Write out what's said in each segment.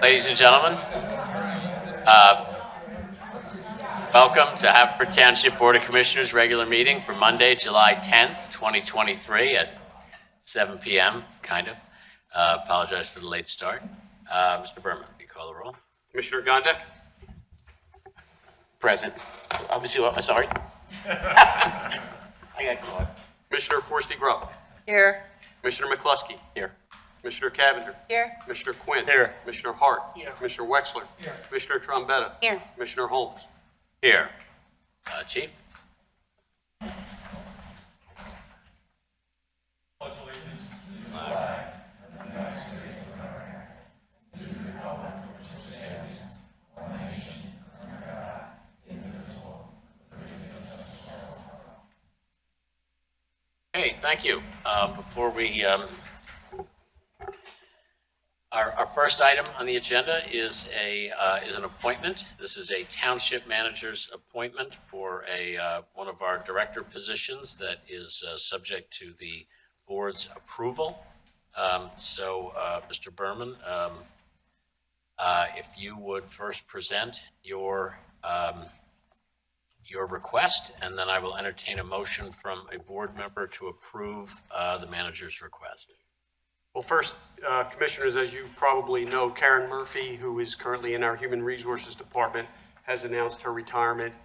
Ladies and gentlemen, welcome to Haverford Township Board of Commissioners regular meeting for Monday, July 10th, 2023 at 7 p.m., kind of. Apologize for the late start. Mr. Berman, you call the roll. Commissioner Gondek? Present. Obviously, sorry. I got caught. Commissioner Forresty Grubb? Here. Commissioner McCluskey? Here. Commissioner Cavender? Here. Commissioner Quinn? Here. Commissioner Hart? Here. Commissioner Wexler? Here. Commissioner Trombetta? Here. Commissioner Holmes? Here. Chief? Hey, thank you. Before we, our first item on the agenda is an appointment. This is a township manager's appointment for one of our director positions that is subject to the board's approval. Mr. Berman, if you would first present your request, and then I will entertain a motion from a board member to approve the manager's request. Well, first, Commissioners, as you probably know, Karen Murphy, who is currently in our Human Resources Department, has announced her retirement.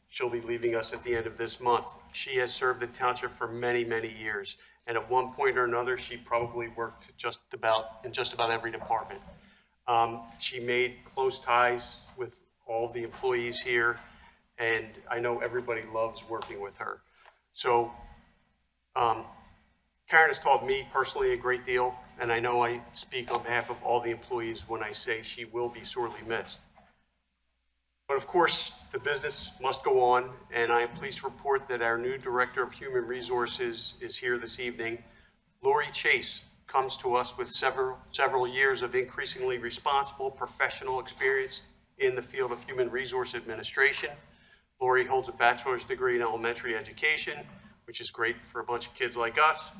She'll be leaving us at the end of this month. She has served the township for many, many years, and at one point or another, she probably worked in just about every department. She made close ties with all of the employees here, and I know everybody loves working with her. So Karen has taught me personally a great deal, and I know I speak on behalf of all the employees when I say she will be sorely missed. But of course, the business must go on, and I am pleased to report that our new Director of Human Resources is here this evening. Lori Chase comes to us with several years of increasingly responsible professional experience in the field of human resource administration. Lori holds a bachelor's degree in elementary education, which is great for a bunch of kids like us,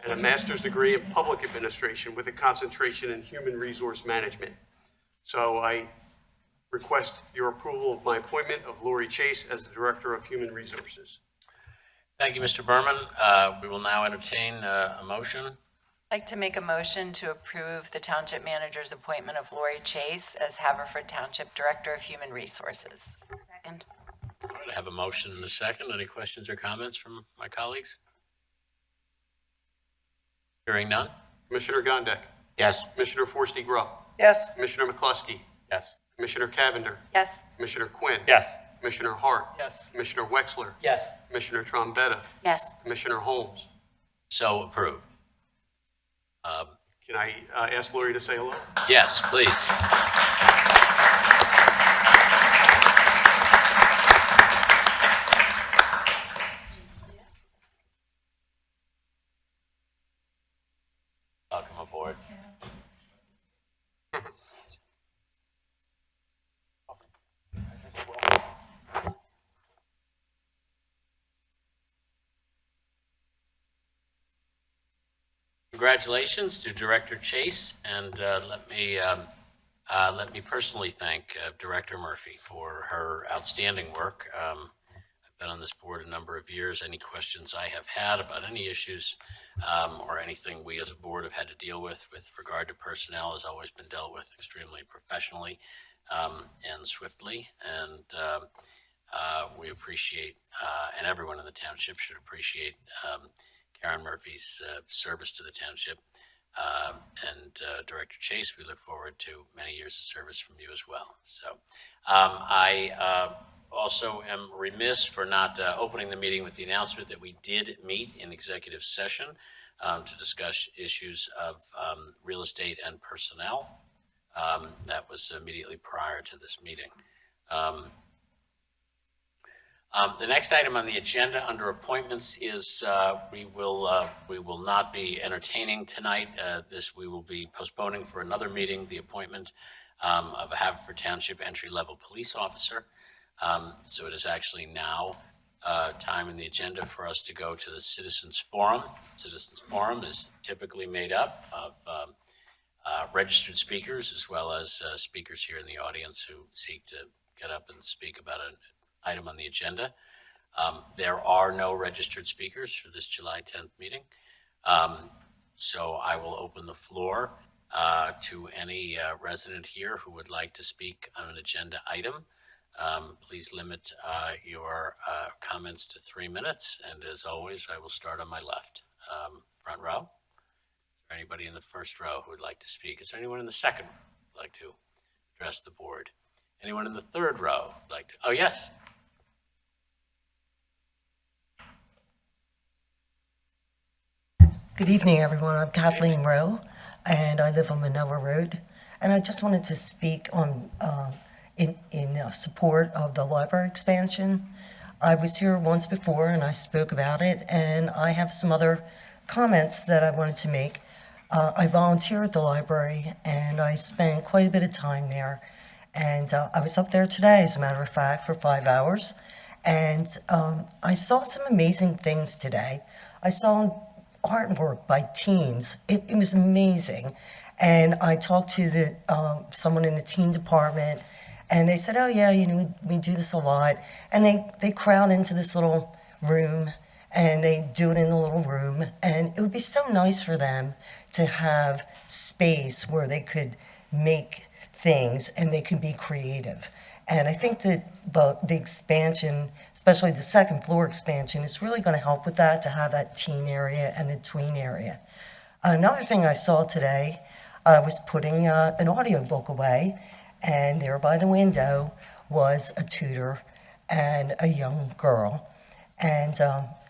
and a master's degree in public administration with a concentration in human resource management. So I request your approval of my appointment of Lori Chase as the Director of Human Resources. Thank you, Mr. Berman. We will now entertain a motion. I'd like to make a motion to approve the Township Manager's appointment of Lori Chase as Haverford Township Director of Human Resources. Second. All right, I have a motion and a second. Any questions or comments from my colleagues? Hearing none. Commissioner Gondek? Yes. Commissioner Forresty Grubb? Yes. Commissioner McCluskey? Yes. Commissioner Cavender? Yes. Commissioner Quinn? Yes. Commissioner Hart? Yes. Commissioner Wexler? Yes. Commissioner Trombetta? Yes. Commissioner Holmes? So approved. Can I ask Lori to say hello? Yes, please. Welcome aboard. Congratulations to Director Chase, and let me personally thank Director Murphy for her outstanding work. I've been on this board a number of years. Any questions I have had about any issues or anything we as a board have had to deal with regard to personnel has always been dealt with extremely professionally and swiftly. And we appreciate, and everyone in the township should appreciate Karen Murphy's service to the township. Director Chase, we look forward to many years of service from you as well. So I also am remiss for not opening the meeting with the announcement that we did meet in executive session to discuss issues of real estate and personnel. That was immediately prior to this meeting. The next item on the agenda under appointments is we will not be entertaining tonight. We will be postponing for another meeting the appointment of a Haverford Township entry-level police officer. So it is actually now time in the agenda for us to go to the Citizens Forum. Citizens Forum is typically made up of registered speakers as well as speakers here in the audience who seek to get up and speak about an item on the agenda. There are no registered speakers for this July 10th meeting. So I will open the floor to any resident here who would like to speak on an agenda item. Please limit your comments to 3 minutes. And as always, I will start on my left. Front row. Is there anybody in the first row who would like to speak? Is there anyone in the second row who would like to address the board? Anyone in the third row would like to? Oh, yes. Good evening, everyone. I'm Kathleen Rowe, and I live on Manova Road. And I just wanted to speak on in support of the library expansion. I was here once before, and I spoke about it, and I have some other comments that I wanted to make. I volunteer at the library, and I spend quite a bit of time there. And I was up there today, as a matter of fact, for 5 hours. And I saw some amazing things today. I saw artwork by teens. It was amazing. And I talked to someone in the teen department, and they said, oh yeah, we do this a lot. And they crowd into this little room, and they do it in a little room. And it would be so nice for them to have space where they could make things and they could be creative. And I think that the expansion, especially the second floor expansion, is really going to help with that, to have that teen area and the tween area. Another thing I saw today, I was putting an audiobook away, and there by the window was a tutor and a young girl. And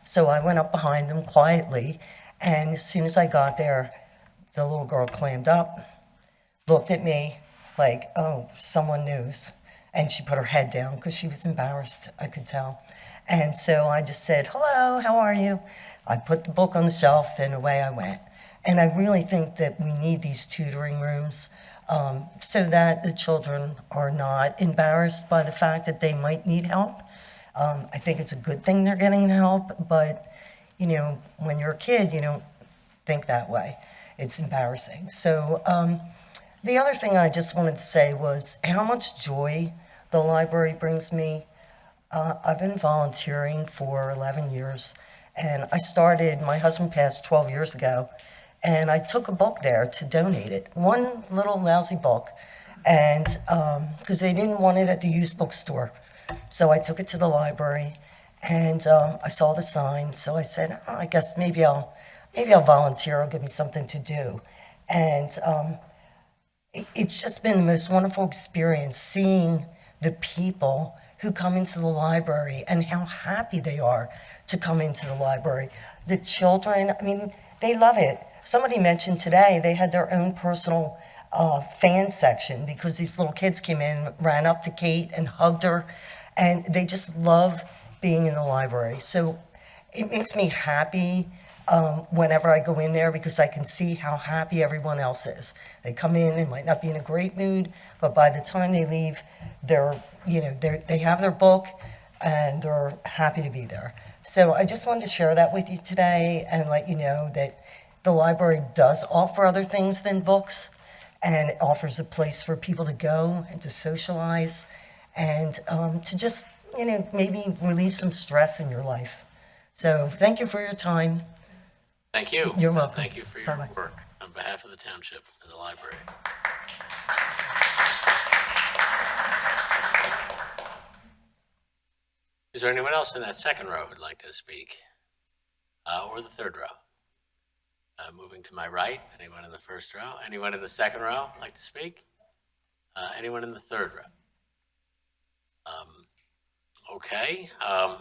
so I went up behind them quietly, and as soon as I got there, the little girl clammed up, looked at me like, oh, someone knows. And she put her head down because she was embarrassed, I could tell. And so I just said, hello, how are you? I put the book on the shelf, and away I went. And I really think that we need these tutoring rooms so that the children are not embarrassed by the fact that they might need help. I think it's a good thing they're getting the help, but, when you're a kid, you don't think that way. It's embarrassing. So the other thing I just wanted to say was how much joy the library brings me. I've been volunteering for 11 years, and my husband passed 12 years ago, and I took a book there to donate it, one little lousy book, and because they didn't want it at the used bookstore. So I took it to the library, and I saw the sign, so I said, I guess maybe I'll volunteer, it'll give me something to do. And it's just been the most wonderful experience seeing the people who come into the library and how happy they are to come into the library. The children, they love it. Somebody mentioned today they had their own personal fan section because these little kids came in, ran up to Kate and hugged her, and they just love being in the library. So it makes me happy whenever I go in there because I can see how happy everyone else is. They come in, they might not be in a great mood, but by the time they leave, they have their book and they're happy to be there. So I just wanted to share that with you today and let you know that the library does offer other things than books, and it offers a place for people to go and to socialize and to just, maybe relieve some stress in your life. So thank you for your time. Thank you. You're welcome. Thank you for your Bye-bye. work on behalf of the township and the library. Is there anyone else in that second row who'd like to speak? Or the third row? Moving to my right, anyone in the first row? Anyone in the second row like to speak? Anyone in the third row? Okay,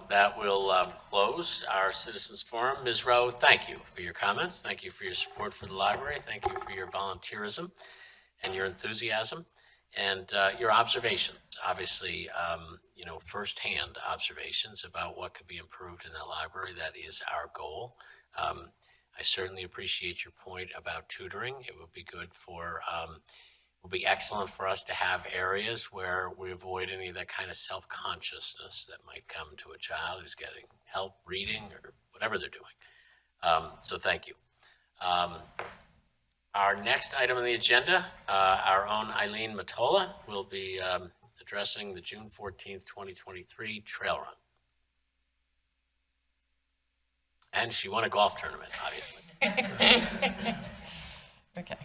that will close our citizens forum. Ms. Rowe, thank you for your comments. Thank you for your support for the library. Thank you for your volunteerism and your enthusiasm and your observations. Obviously, firsthand observations about what could be improved in the library. That is our goal. I certainly appreciate your point about tutoring. It would be good for will be excellent for us to have areas where we avoid any of that kind of self-consciousness that might come to a child who's getting help reading or whatever they're doing. So thank you. Our next item on the agenda, our own Eileen Matola will be addressing the June 14th, 2023 trail run. And she won a golf tournament, obviously. Okay.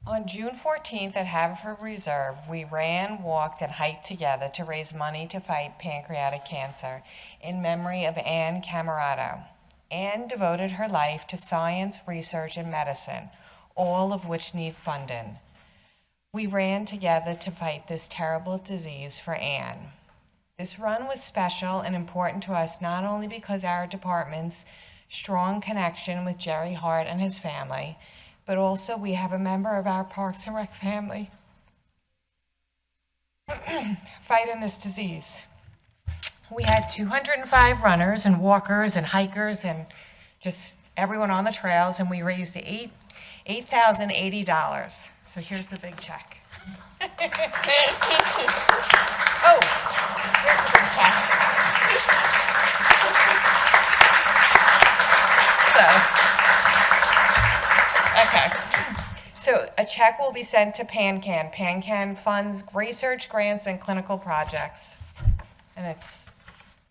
On June 14th at Haverford Reserve, we ran, walked, and hiked together to raise money to fight pancreatic cancer in memory of Anne Camerado. Anne devoted her life to science, research, and medicine, all of which need funding. We ran together to fight this terrible disease for Anne. This run was special and important to us not only because our department's strong connection with Jerry Hart and his family, but also we have a member of our Parks and Rec family fighting this disease. We had 205 runners and walkers and hikers and just everyone on the trails, and we raised $8,080. So here's the big check. Oh, here's the big check. So a check will be sent to PanCan. PanCan funds research, grants, and clinical projects. And it's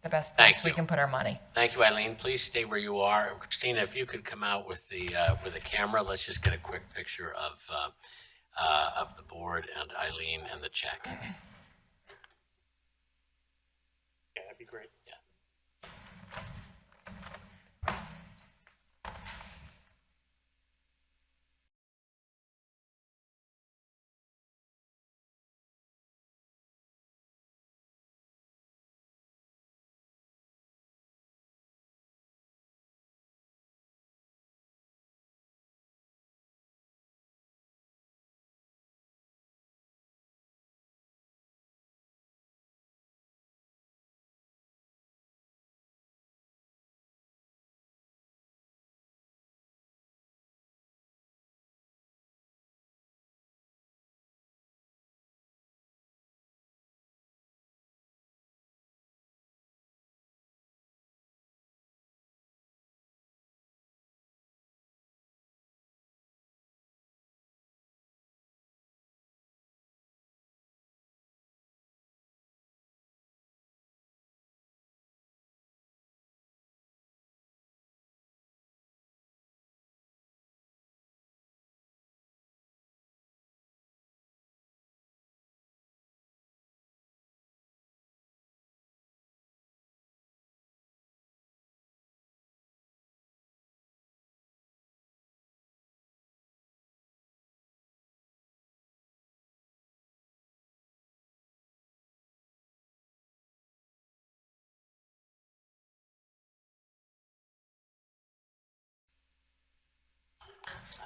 the best place Thank we you. can put our money. Thank you, Eileen. Please stay where you are. Christina, if you could come out with the camera, let's just get a quick picture of the board and Eileen and the check. Yeah, that'd be great. Yeah.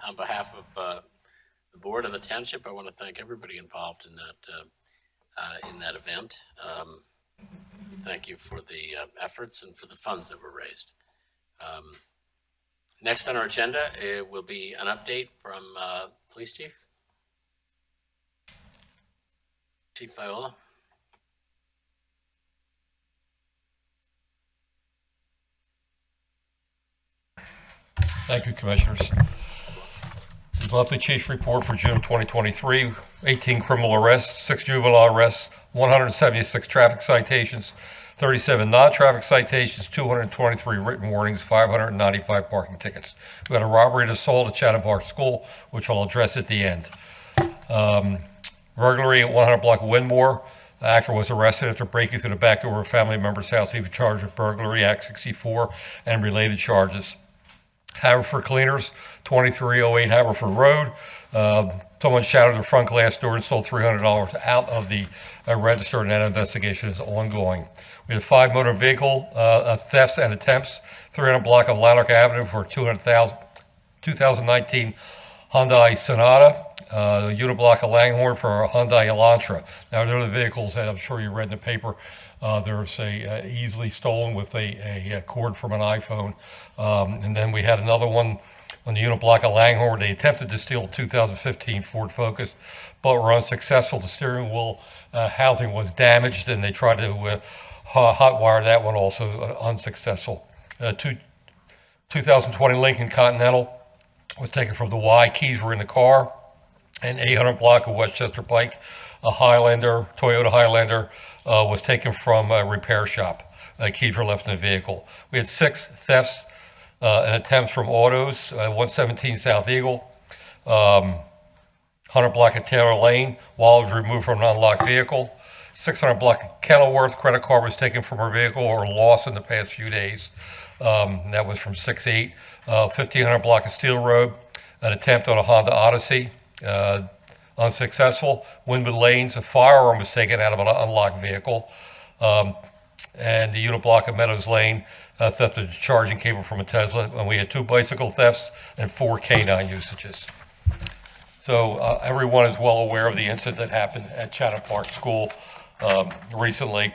On behalf of the board and the township, I want to thank everybody involved in that event. Thank you for the efforts and for the funds that were raised. Next on our agenda, it will be an update from Police Chief. Chief Viola. Thank you, Commissioners. The monthly chief's report for June 2023, 18 criminal arrests, 6 juvenile arrests, 176 traffic citations, 37 non-traffic citations, 223 written warnings, 595 parking tickets. We had a robbery and assault at Chatham Park School, which I'll address at the end. Burglary at 100 block of Winmore. The actor was arrested after breaking through the back door of a family member's house. He was charged with burglary, Act 64, and related charges. Haverford Cleaners, 2308 Haverford Road. Someone shattered the front glass door and stole $300 out of the register, and that investigation is ongoing. We have 5 motor vehicle thefts and attempts, 300 block of Lanark Avenue for 2019 Hyundai Sonata, uniblock of Langhorne for a Hyundai Elantra. Now, they're the vehicles that I'm sure you read in the paper. There's a easily stolen with a cord from an iPhone. And then we had another one on the uniblock of Langhorne. They attempted to steal a 2015 Ford Focus, but were unsuccessful. The steering wheel housing was damaged, and they tried to hotwire that one, also unsuccessful. 2020 Lincoln Continental. was taken from the Y. Keys were in the car. An 800 block of Westchester Pike, a Highlander, Toyota Highlander, was taken from a repair shop. Keys were left in the vehicle. We had 6 thefts and attempts from autos, 117 South Eagle, 100 block of Taylor Lane, wallet was removed from an unlocked vehicle. 600 block of Kenilworth, credit card was taken from her vehicle or lost in the past few days. That was from 6/8. 1500 block of Steel Road, an attempt on a Honda Odyssey, unsuccessful. Wynwood Lanes, a firearm was taken out of an unlocked vehicle. And the unit block of Meadows Lane, theft of a charging cable from a Tesla. And we had 2 bicycle thefts and 4 canine usages. So everyone is well aware of the incident that happened at Chatham Park School recently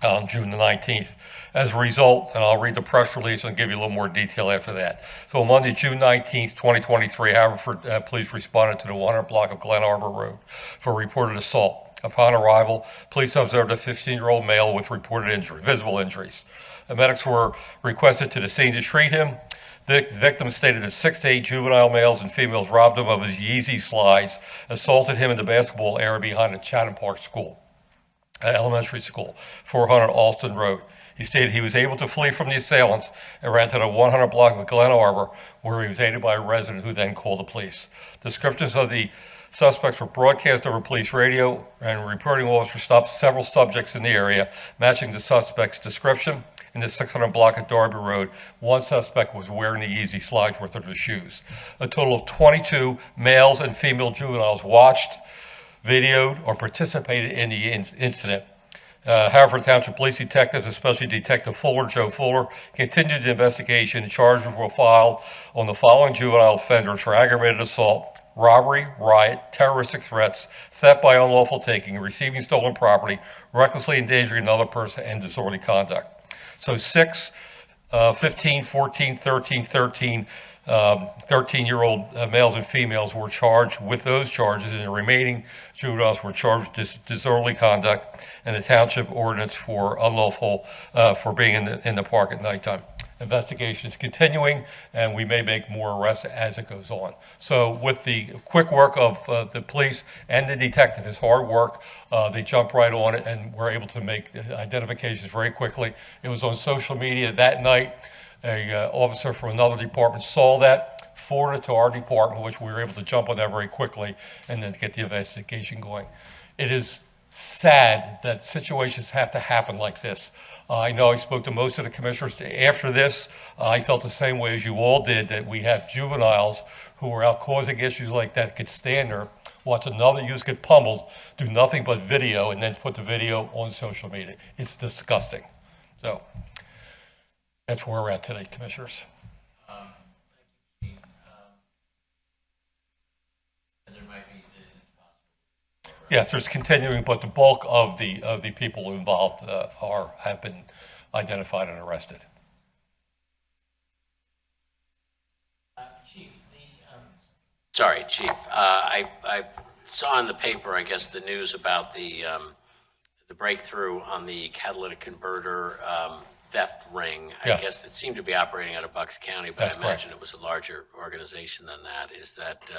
on June the 19th. As a result, and I'll read the press release and give you a little more detail after that. So on Monday, June 19th, 2023, Haverford police responded to the 100 block of Glen Arbor Road for a reported assault. Upon arrival, police observed a 15-year-old male with reported visible injuries. The medics were requested to the scene to treat him. The victim stated that 6 to 8 juvenile males and females robbed him of his Yeezy slides, assaulted him in the basketball area behind the Chatham Park School, elementary school, 400 Alston Road. He stated he was able to flee from the assailants and ran to the 100 block of Glen Arbor, where he was aided by a resident who then called the police. Descriptions of the suspects were broadcast over police radio, and reporting officers stopped several subjects in the area, matching the suspect's description. In the 600 block of Darby Road, 1 suspect was wearing the Yeezy slides worth of his shoes. A total of 22 males and female juveniles watched, videoed, or participated in the incident. Haverford Township Police detectives, especially Detective Joe Fuller, continued the investigation, and charges were filed on the following juvenile offenders for aggravated assault, robbery, riot, terroristic threats, theft by unlawful taking, receiving stolen property, recklessly endangering another person, and disorderly conduct. So 6, 15, 14, 13, 13-year-old males and females were charged with those charges, and the remaining juveniles were charged with disorderly conduct and the township ordinance for unlawful, for being in the park at nighttime. Investigation is continuing, and we may make more arrests as it goes on. So with the quick work of the police and the detective, his hard work, they jumped right on it and were able to make identifications very quickly. It was on social media that night. A officer from another department saw that, forwarded it to our department, which we were able to jump on that very quickly and then get the investigation going. It is sad that situations have to happen like this. I know I spoke to most of the commissioners after this. I felt the same way as you all did, that we have juveniles who are out causing issues like that, could stand there, watch another youth get pummeled, do nothing but video, and then put the video on social media. It's disgusting. So that's where we're at today, commissioners. Yes, there's continuing, but the bulk of the people involved have been identified and arrested. Chief, sorry, Chief. I saw in the paper, I guess, the news about the breakthrough on the catalytic converter theft ring. Yes. I guess it seemed to be operating out of Bucks County, but That's I imagine correct. it was a larger organization than that. Is that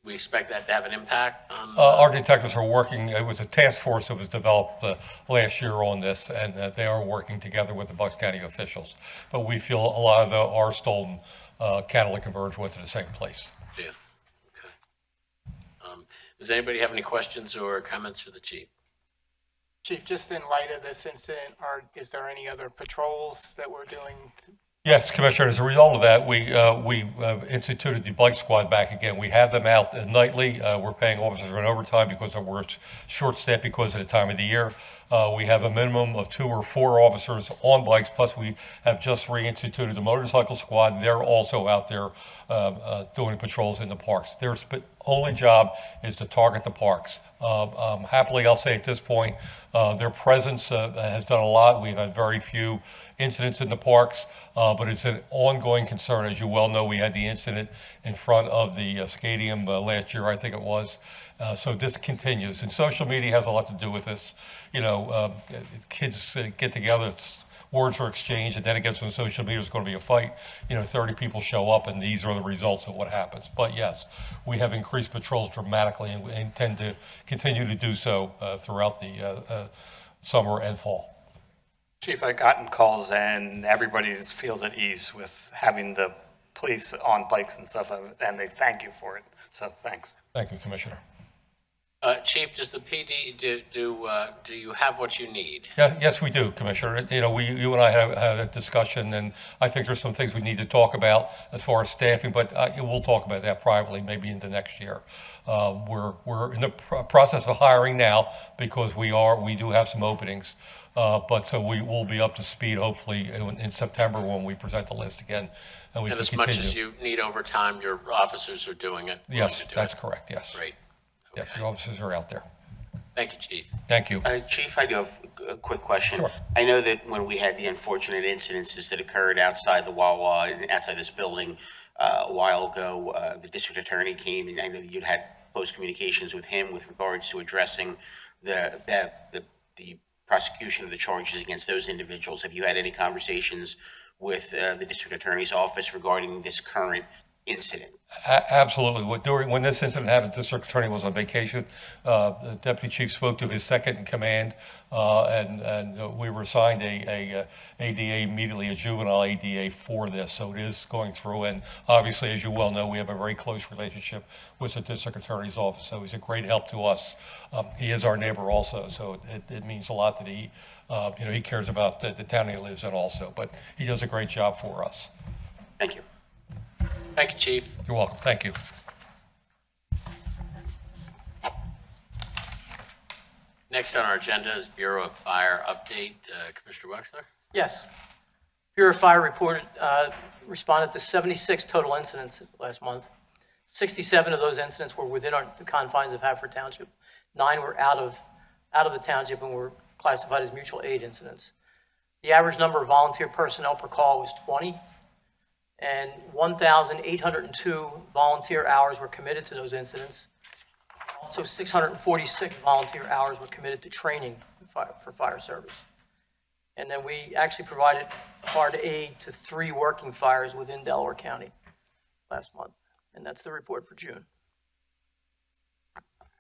we expect that to have an impact on? Our detectives are working. It was a task force that was developed last year on this, and they are working together with the Bucks County officials. But we feel a lot of our stolen catalytic converters went to the same place. Yeah. Okay. Does anybody have any questions or comments for the chief? Chief, just in light of this incident, is there any other patrols that we're doing? Yes, Commissioner, as a result of that, we instituted the bike squad back again. We have them out nightly. We're paying officers for an overtime because we're short-staffed because of the time of the year. We have a minimum of 2 or 4 officers on bikes, plus we have just reinstituted the motorcycle squad. They're also out there doing patrols in the parks. Their only job is to target the parks. Happily, I'll say at this point, their presence has done a lot. We've had very few incidents in the parks, but it's an ongoing concern. As you well know, we had the incident in front of the stadium last year, I think it was. So this continues, and social media has a lot to do with this. You know, kids get together. words are exchanged, and then it gets on social media, it's going to be a fight, 30 people show up, and these are the results of what happens. But yes, we have increased patrols dramatically, and we intend to continue to do so throughout the summer and fall. Chief, I've gotten calls and everybody feels at ease with having the police on bikes and stuff, and they thank you for it. So thanks. Thank you, Commissioner. Chief, does the PD, do you have what you need? Yeah, yes, we do, Commissioner. You and I had a discussion, and I think there's some things we need to talk about as far as staffing, but we'll talk about that privately, maybe into next year. We're in the process of hiring now because we do have some openings, but so we will be up to speed hopefully in September when we present the list again, and we And can as much continue. as you need overtime, your officers are doing it? willing Yes, to do that's it? correct. Yes. Great. Yes, Okay. the officers are out there. Thank you, Chief. Thank you. Chief, I do have a quick question. Sure. I know that when we had the unfortunate incidences that occurred outside the Wawa and outside this building a while ago, the district attorney came, and I know that you'd had close communications with him with regards to addressing the prosecution of the charges against those individuals. Have you had any conversations with the district attorney's office regarding this current incident? Absolutely. When this incident happened, the district attorney was on vacation. The deputy chief spoke to his second in command, and we were assigned a ADA immediately, a juvenile ADA for this. So it is going through, and obviously, as you well know, we have a very close relationship with the district attorney's office. So he's a great help to us. He is our neighbor also, so it means a lot that he cares about the town he lives in also. But he does a great job for us. Thank you. Thank you, Chief. You're welcome. Thank you. Next on our agenda is Bureau of Fire update. Commissioner Wexler? Yes. Bureau of Fire responded to 76 total incidents last month. 67 of those incidents were within the confines of Haverford Township. 9 were out of the township and were classified as mutual aid incidents. The average number of volunteer personnel per call was 20, and 1,802 volunteer hours were committed to those incidents. Also, 646 volunteer hours were committed to training for fire service. And then we actually provided hard aid to 3 working fires within Delaware County last month. And that's the report for June.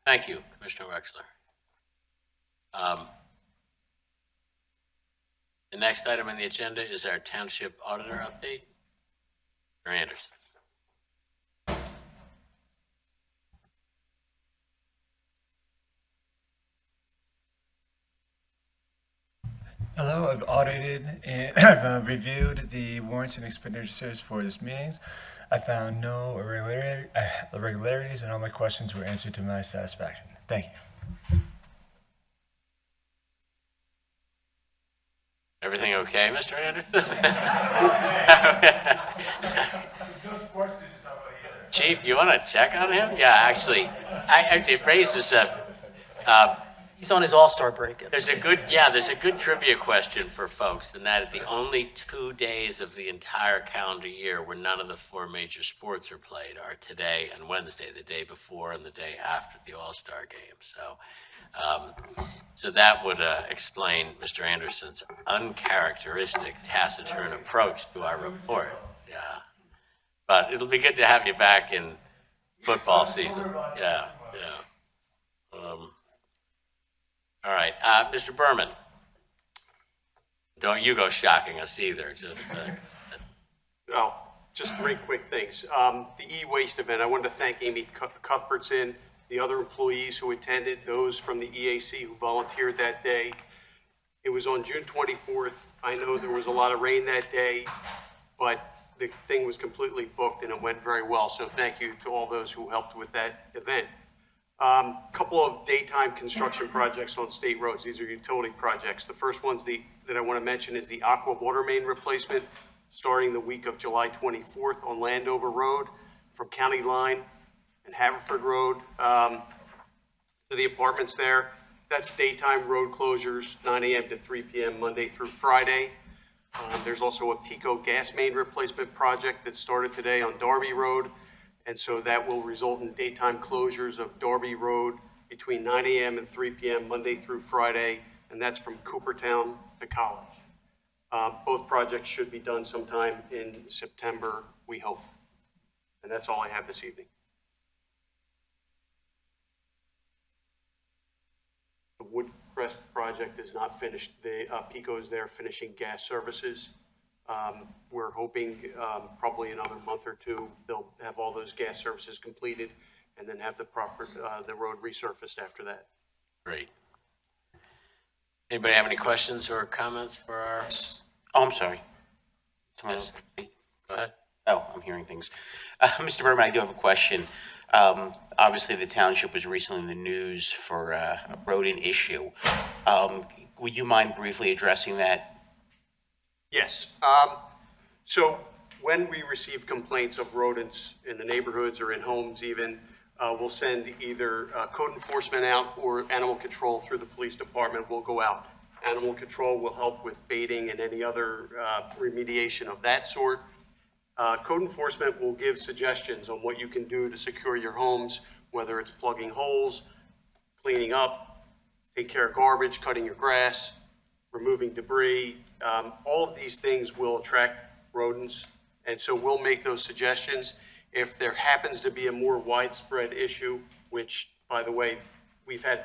Thank you, Commissioner Wexler. The next item on the agenda is our Township Auditor update. Mr. Anderson. Hello, I've audited and I've reviewed the warrants and expenditures for this meetings. I found no irregularities and all my questions were answered to my satisfaction. Thank you. Everything okay, Mr. Anderson? Chief, you want to check on him? Yeah, actually, it raises He's on his all-star break. there's a good trivia question for folks, and that the only 2 days of the entire calendar year where none of the 4 major sports are played are today and Wednesday, the day before and the day after the All-Star game. So that would explain Mr. Anderson's uncharacteristic taciturn approach to our report. Yeah, but it'll be good to have you back in football season. Yeah. All right, Mr. Berman, don't you go shocking us either. Just 3 quick things. The e-waste event, I wanted to thank Amy Cuthbertson, the other employees who attended, those from the EAC who volunteered that day. It was on June 24th. I know there was a lot of rain that day, but the thing was completely booked and it went very well. So thank you to all those who helped with that event. Couple of daytime construction projects on state roads. These are utility projects. The first ones that I want to mention is the Aqua water main replacement starting the week of July 24th on Landover Road from County Line and Haverford Road to the apartments there. That's daytime road closures, 9 a.m. to 3 p.m. Monday through Friday. There's also a Pico gas main replacement project that started today on Darby Road. And so that will result in daytime closures of Darby Road between 9 a.m. and 3 p.m. Monday through Friday, and that's from Coopertown to College. Both projects should be done sometime in September, we hope. And that's all I have this evening. The Woodcrest project is not finished. The PECO is there finishing gas services. We're hoping probably another month or two, they'll have all those gas services completed and then have the road resurfaced after that. Great. Anybody have any questions or comments for our? Oh, I'm sorry. Someone Yes. else? Go ahead. Oh, I'm hearing things. Mr. Berman, I do have a question. Obviously, the township was recently in the news for a rodent issue. Would you mind briefly addressing that? Yes. So when we receive complaints of rodents in the neighborhoods or in homes even, we'll send either code enforcement out or animal control through the police department will go out. Animal control will help with baiting and any other remediation of that sort. Code enforcement will give suggestions on what you can do to secure your homes, whether it's plugging holes, cleaning up, take care of garbage, cutting your grass, removing debris. All of these things will attract rodents, and so we'll make those suggestions. If there happens to be a more widespread issue, which, by the way, we have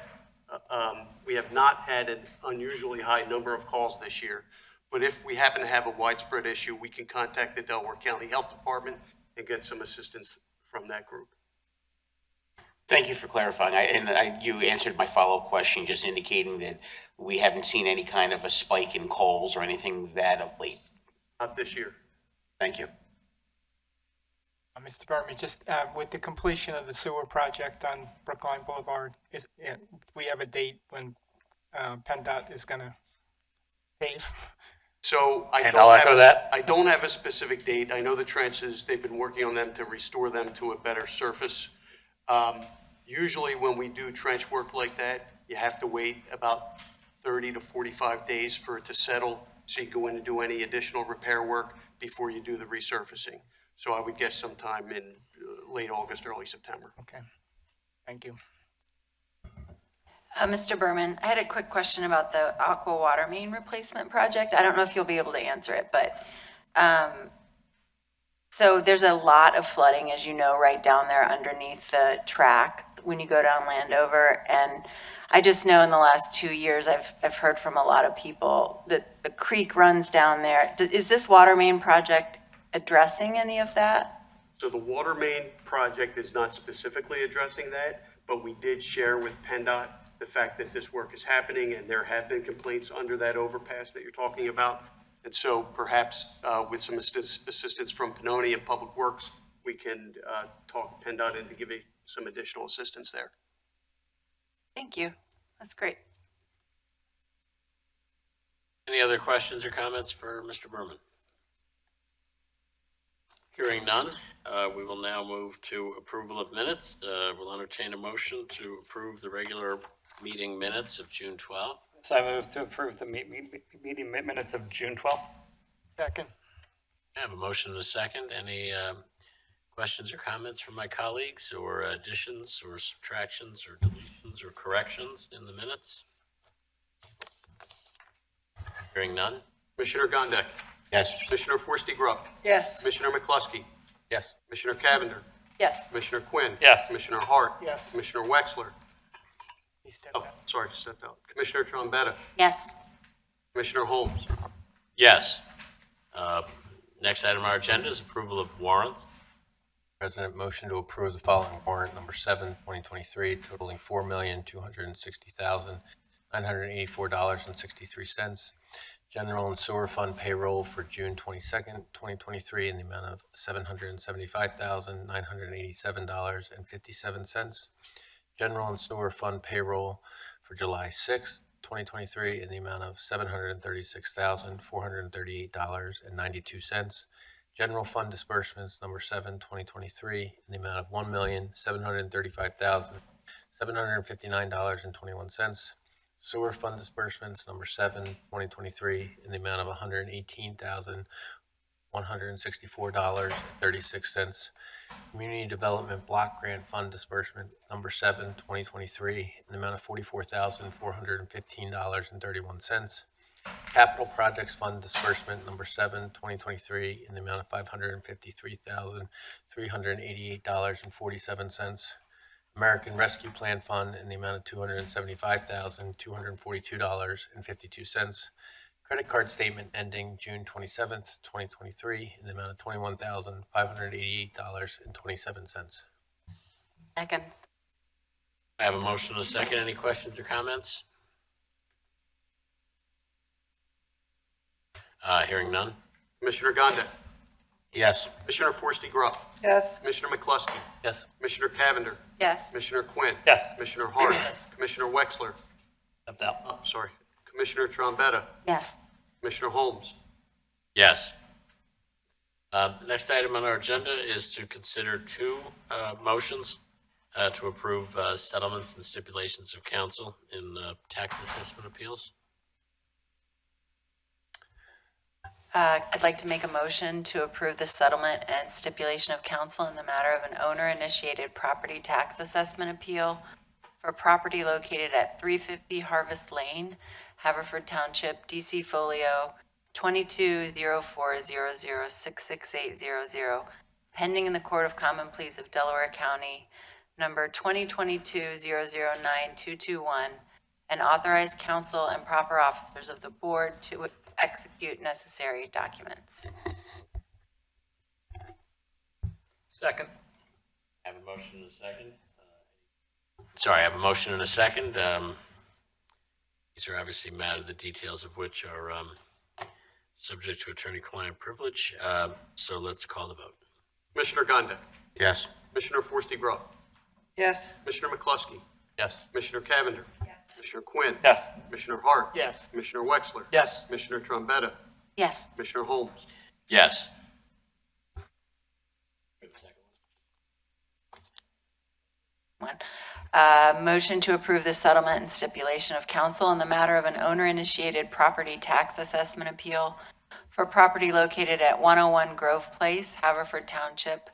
not had an unusually high number of calls this year, but if we happen to have a widespread issue, we can contact the Delaware County Health Department and get some assistance from that group. Thank you for clarifying. You answered my follow-up question, just indicating that we haven't seen any kind of a spike in calls or anything that of late. Not this year. Thank you. Mr. Berman, just with the completion of the sewer project on Brookline Boulevard, we have a date when PennDOT is going to pave? So And I'll echo that. I don't have a specific date. I know the trenches, they've been working on them to restore them to a better surface. Usually when we do trench work like that, you have to wait about 30 to 45 days for it to settle, so you go in and do any additional repair work before you do the resurfacing. So I would guess sometime in late August, early September. Okay, thank you. Mr. Berman, I had a quick question about the aqua water main replacement project. I don't know if you'll be able to answer it, but so there's a lot of flooding, as you know, right down there underneath the track when you go down Landover. And I just know in the last 2 years, I've heard from a lot of people that the creek runs down there. Is this water main project addressing any of that? So the water main project is not specifically addressing that, but we did share with PennDOT the fact that this work is happening, and there have been complaints under that overpass that you're talking about. And so perhaps with some assistance from Pinoni and Public Works, we can talk PennDOT into giving some additional assistance there. Thank you. That's great. Any other questions or comments for Mr. Berman? Hearing none, we will now move to approval of minutes. We'll entertain a motion to approve the regular meeting minutes of June 12th. So I move to approve the meeting minutes of June 12th. Second. I have a motion and a second. Any questions or comments from my colleagues, or additions or subtractions or deletions or corrections in the minutes? Hearing none. Commissioner Gondek. Yes. Commissioner Forresty Grubb. Yes. Commissioner McCluskey. Yes. Commissioner Cavender. Yes. Commissioner Quinn. Yes. Commissioner Hart. Yes. Commissioner Wexler. He stepped Oh, out. sorry, stepped out. Commissioner Trombetta. Yes. Commissioner Holmes. Yes. Next item on our agenda is approval of warrants. President, motion to approve the following warrant, number 7, 2023, totaling $4,260,984.63. General and sewer fund payroll for June 22nd, 2023, in the amount of $775,987.57. General and sewer fund payroll for July 6th, 2023, in the amount of $736,438.92. General fund disbursements, number 7, 2023, in the amount of $1,735,759.21. Sewer fund disbursements, number 7, 2023, in the amount of $118,164.36. Community Development Block Grant Fund disbursement, number 7, 2023, in the amount of $44,415.31. Capital Projects Fund Disbursement Number 7, 2023, in the amount of $553,388.47. American Rescue Plan Fund in the amount of $275,242.52. Credit card statement ending June 27th, 2023, in the amount of $21,588.27. Second. I have a motion and a second. Any questions or comments? Hearing none. Commissioner Gondik. Yes. Commissioner Forresty Grubb. Yes. Commissioner McCluskey. Yes. Commissioner Cavender. Yes. Commissioner Quinn. Yes. Commissioner Hart. Commissioner Wexler. Opt out. Oh, sorry. Commissioner Trombetta. Yes. Commissioner Holmes. Yes. Next item on our agenda is to consider two motions to approve settlements and stipulations of council in tax assessment appeals. I'd like to make a motion to approve the settlement and stipulation of counsel in the matter of an owner-initiated property tax assessment appeal for property located at 350 Harvest Lane, Haverford Township, DC Folio 220400666800, pending in the Court of Common Pleas of Delaware County, number 2022-009221, and authorize counsel and proper officers of the board to execute necessary documents. Second. I have a motion and a second. Sorry, I have a motion and a second. These are obviously matters, the details of which are subject to attorney-client privilege. So let's call the vote. Commissioner Gondik. Yes. Commissioner Forresty Grubb. Yes. Commissioner McCluskey. Yes. Commissioner Cavender. Yes. Commissioner Quinn. Yes. Commissioner Hart. Yes. Commissioner Wexler. Yes. Commissioner Trombetta. Yes. Commissioner Holmes. Yes. Motion to approve the settlement and stipulation of counsel in the matter of an owner-initiated property tax assessment appeal for property located at 101 Grove Place, Haverford Township,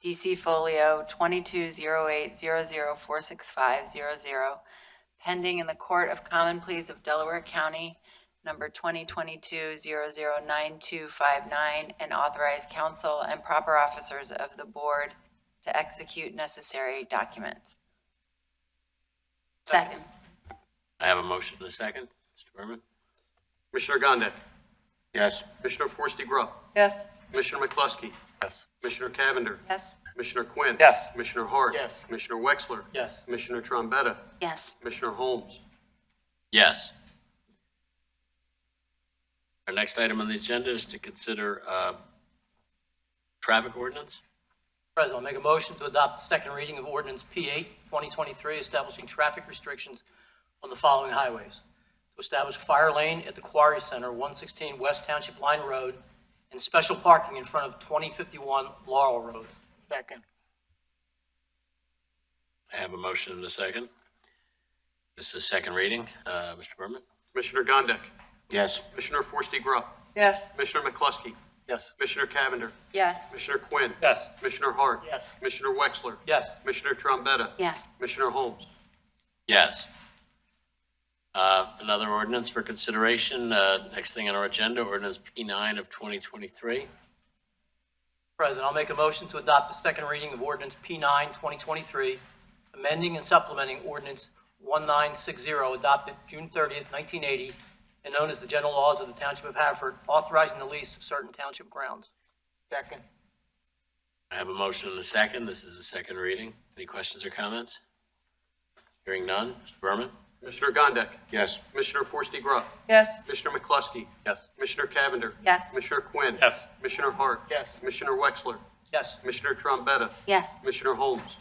DC Folio 220800465000, pending in the Court of Common Pleas of Delaware County, number 2022-009259, and authorize counsel and proper officers of the board to execute necessary documents. Second. I have a motion and a second. Mr. Berman? Commissioner Gondik. Yes. Commissioner Forresty Grubb. Yes. Commissioner McCluskey. Yes. Commissioner Cavender. Yes. Commissioner Quinn. Yes. Commissioner Hart. Yes. Commissioner Wexler. Yes. Commissioner Trombetta. Yes. Commissioner Holmes. Yes. Our next item on the agenda is to consider traffic ordinance. President, I'll make a motion to adopt the second reading of ordinance P8, 2023, establishing traffic restrictions on the following highways. To establish fire lane at the Quarry Center, 116 West Township Line Road, and special parking in front of 2051 Laurel Road. Second. I have a motion and a second. This is a second reading. Mr. Berman? Commissioner Gondik. Yes. Commissioner Forresty Grubb. Yes. Commissioner McCluskey. Yes. Commissioner Cavender. Yes. Commissioner Quinn. Yes. Commissioner Hart. Yes. Commissioner Wexler. Yes. Commissioner Trombetta. Yes. Commissioner Holmes. Yes. Another ordinance for consideration. Next thing on our agenda, ordinance P9 of 2023. President, I'll make a motion to adopt the second reading of ordinance P9, 2023, amending and supplementing ordinance 1960, adopted June 30th, 1980, and known as the general laws of the Township of Haverford, authorizing the lease of certain township grounds. Second. I have a motion and a second. This is a second reading. Any questions or comments? Hearing none. Mr. Berman? Commissioner Gondik. Yes. Commissioner Forresty Grubb. Yes. Commissioner McCluskey. Yes. Commissioner Cavender. Yes. Commissioner Quinn. Yes. Commissioner Hart. Yes. Commissioner Wexler. Yes. Commissioner Trombetta. Yes. Commissioner Holmes.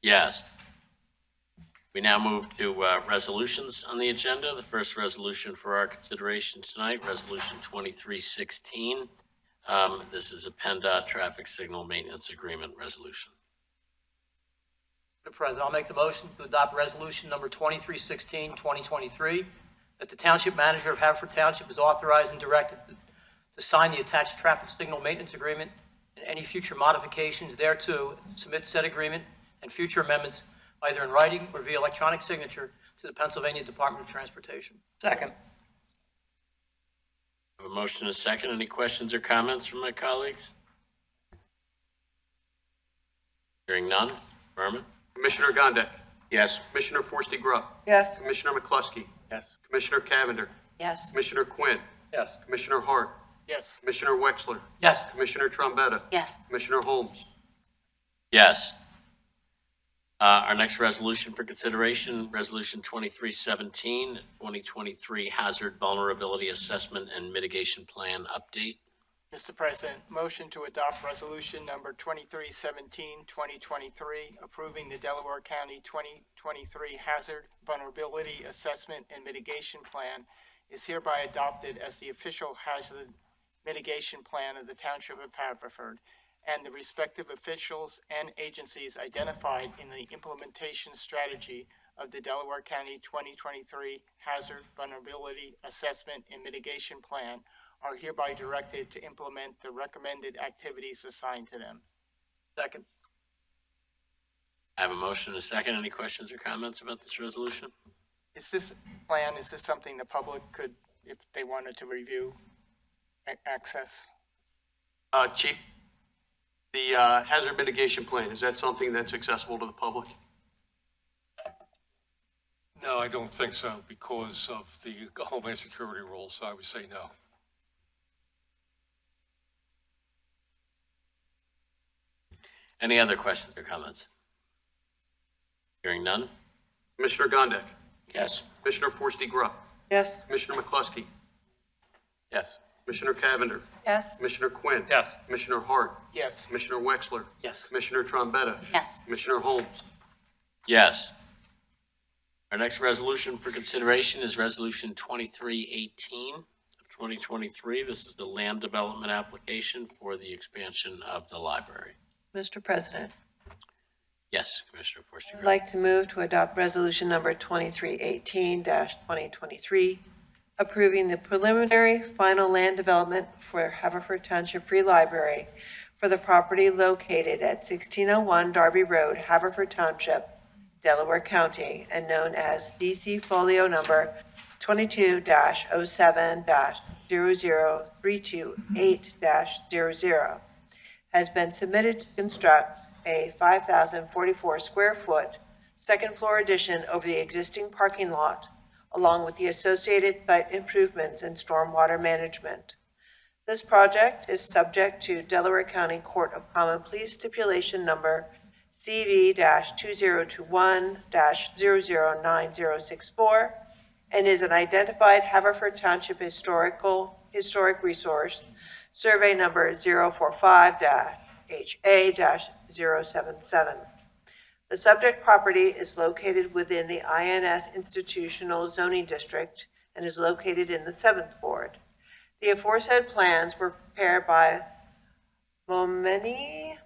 Yes. We now move to resolutions on the agenda. The first resolution for our consideration tonight, Resolution 2316. This is a PennDOT traffic signal maintenance agreement resolution. Mr. President, I'll make the motion to adopt resolution number 2316, 2023, that the Township Manager of Haverford Township is authorized and directed to sign the attached traffic signal maintenance agreement and any future modifications thereto, submit said agreement and future amendments either in writing or via electronic signature to the Pennsylvania Department of Transportation. Second. I have a motion and a second. Any questions or comments from my colleagues? Hearing none. Berman? Commissioner Gondik. Yes. Commissioner Forresty Grubb. Yes. Commissioner McCluskey. Yes. Commissioner Cavender. Yes. Commissioner Quinn. Yes. Commissioner Hart. Yes. Commissioner Wexler. Yes. Commissioner Trombetta. Yes. Commissioner Holmes. Yes. Our next resolution for consideration, Resolution 2317, 2023 Hazard Vulnerability Assessment and Mitigation Plan Update. Mr. President, motion to adopt resolution number 2317, 2023, approving the Delaware County 2023 Hazard Vulnerability Assessment and Mitigation Plan is hereby adopted as the official hazard mitigation plan of the Township of Haverford, and the respective officials and agencies identified in the implementation strategy of the Delaware County 2023 Hazard Vulnerability Assessment and Mitigation Plan are hereby directed to implement the recommended activities assigned to them. Second. I have a motion and a second. Any questions or comments about this resolution? Is this something the public could, if they wanted to review, access? Chief, the hazard mitigation plan, is that something that's accessible to the public? No, I don't think so because of the Homeland Security rules, so I would say no. Any other questions or comments? Hearing none. Commissioner Gondik. Yes. Commissioner Forresty Grubb. Yes. Commissioner McCluskey. Yes. Commissioner Cavender. Yes. Commissioner Quinn. Yes. Commissioner Hart. Yes. Commissioner Wexler. Yes. Commissioner Trombetta. Yes. Commissioner Holmes. Yes. Our next resolution for consideration is Resolution 2318 of 2023. This is the land development application for the expansion of the library. Mr. President, Yes, Commissioner Forster. I'd like to move to adopt resolution number 2318-2023, approving the preliminary final land development for Haverford Township Free Library for the property located at 1601 Darby Road, Haverford Township, Delaware County, and known as DC Folio number 22-07-00328-00, has been submitted to construct a 5,044 square foot second floor addition over the existing parking lot, along with the associated site improvements and stormwater management. This project is subject to Delaware County Court of Common Pleas stipulation number CV-2021-009064 and is an identified Haverford Township historic resource, survey number 045-HA-077. The subject property is located within the INS Institutional Zoning District and is located in the 7th Ward. The aforesaid plans were prepared by Momeni,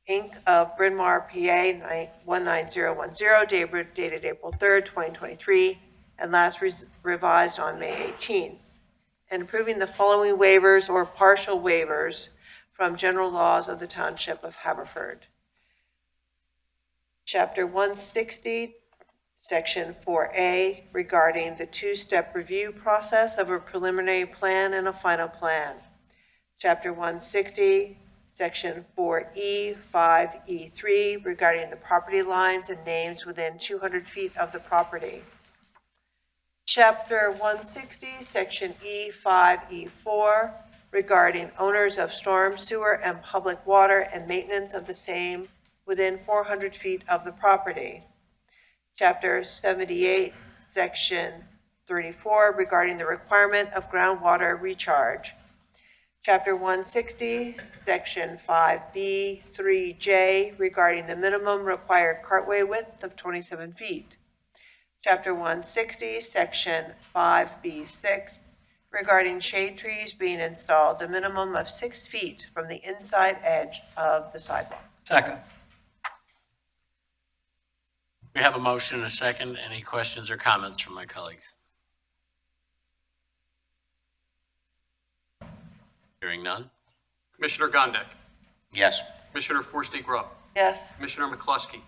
Inc. of Bryn Mawr, PA, 19010, dated April 3rd, 2023, and last revised on May 18, and approving the following waivers or partial waivers from general laws of the Township of Haverford. Chapter 160, Section 4A, regarding the two-step review process of a preliminary plan and a final plan. Chapter 160, Section 4E, 5E3, regarding the property lines and names within 200 feet of the property. Chapter 160, Section E5E4, regarding owners of storm, sewer, and public water and maintenance of the same within 400 feet of the property. Chapter 78, Section 34, regarding the requirement of groundwater recharge. Chapter 160, Section 5B, 3J, regarding the minimum required cartway width of 27 feet. Chapter 160, Section 5B6, regarding shade trees being installed a minimum of 6 feet from the inside edge of the sidewalk. Second. We have a motion and a second. Any questions or comments from my colleagues? Hearing none. Commissioner Gondik. Yes. Commissioner Forresty Grubb. Yes. Commissioner McCluskey.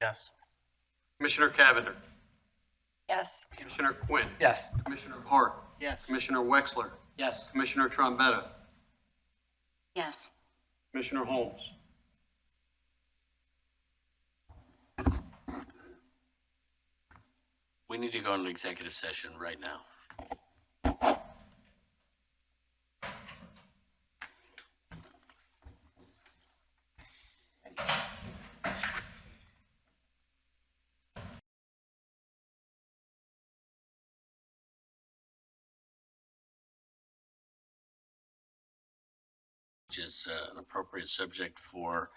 Yes. Commissioner Cavender, Yes. Commissioner Quinn, Yes. Commissioner Hart, Yes. Commissioner Wexler, Yes. Commissioner Trombetta, Yes. Commissioner Holmes. We need to go into executive session right now. Which is an appropriate subject for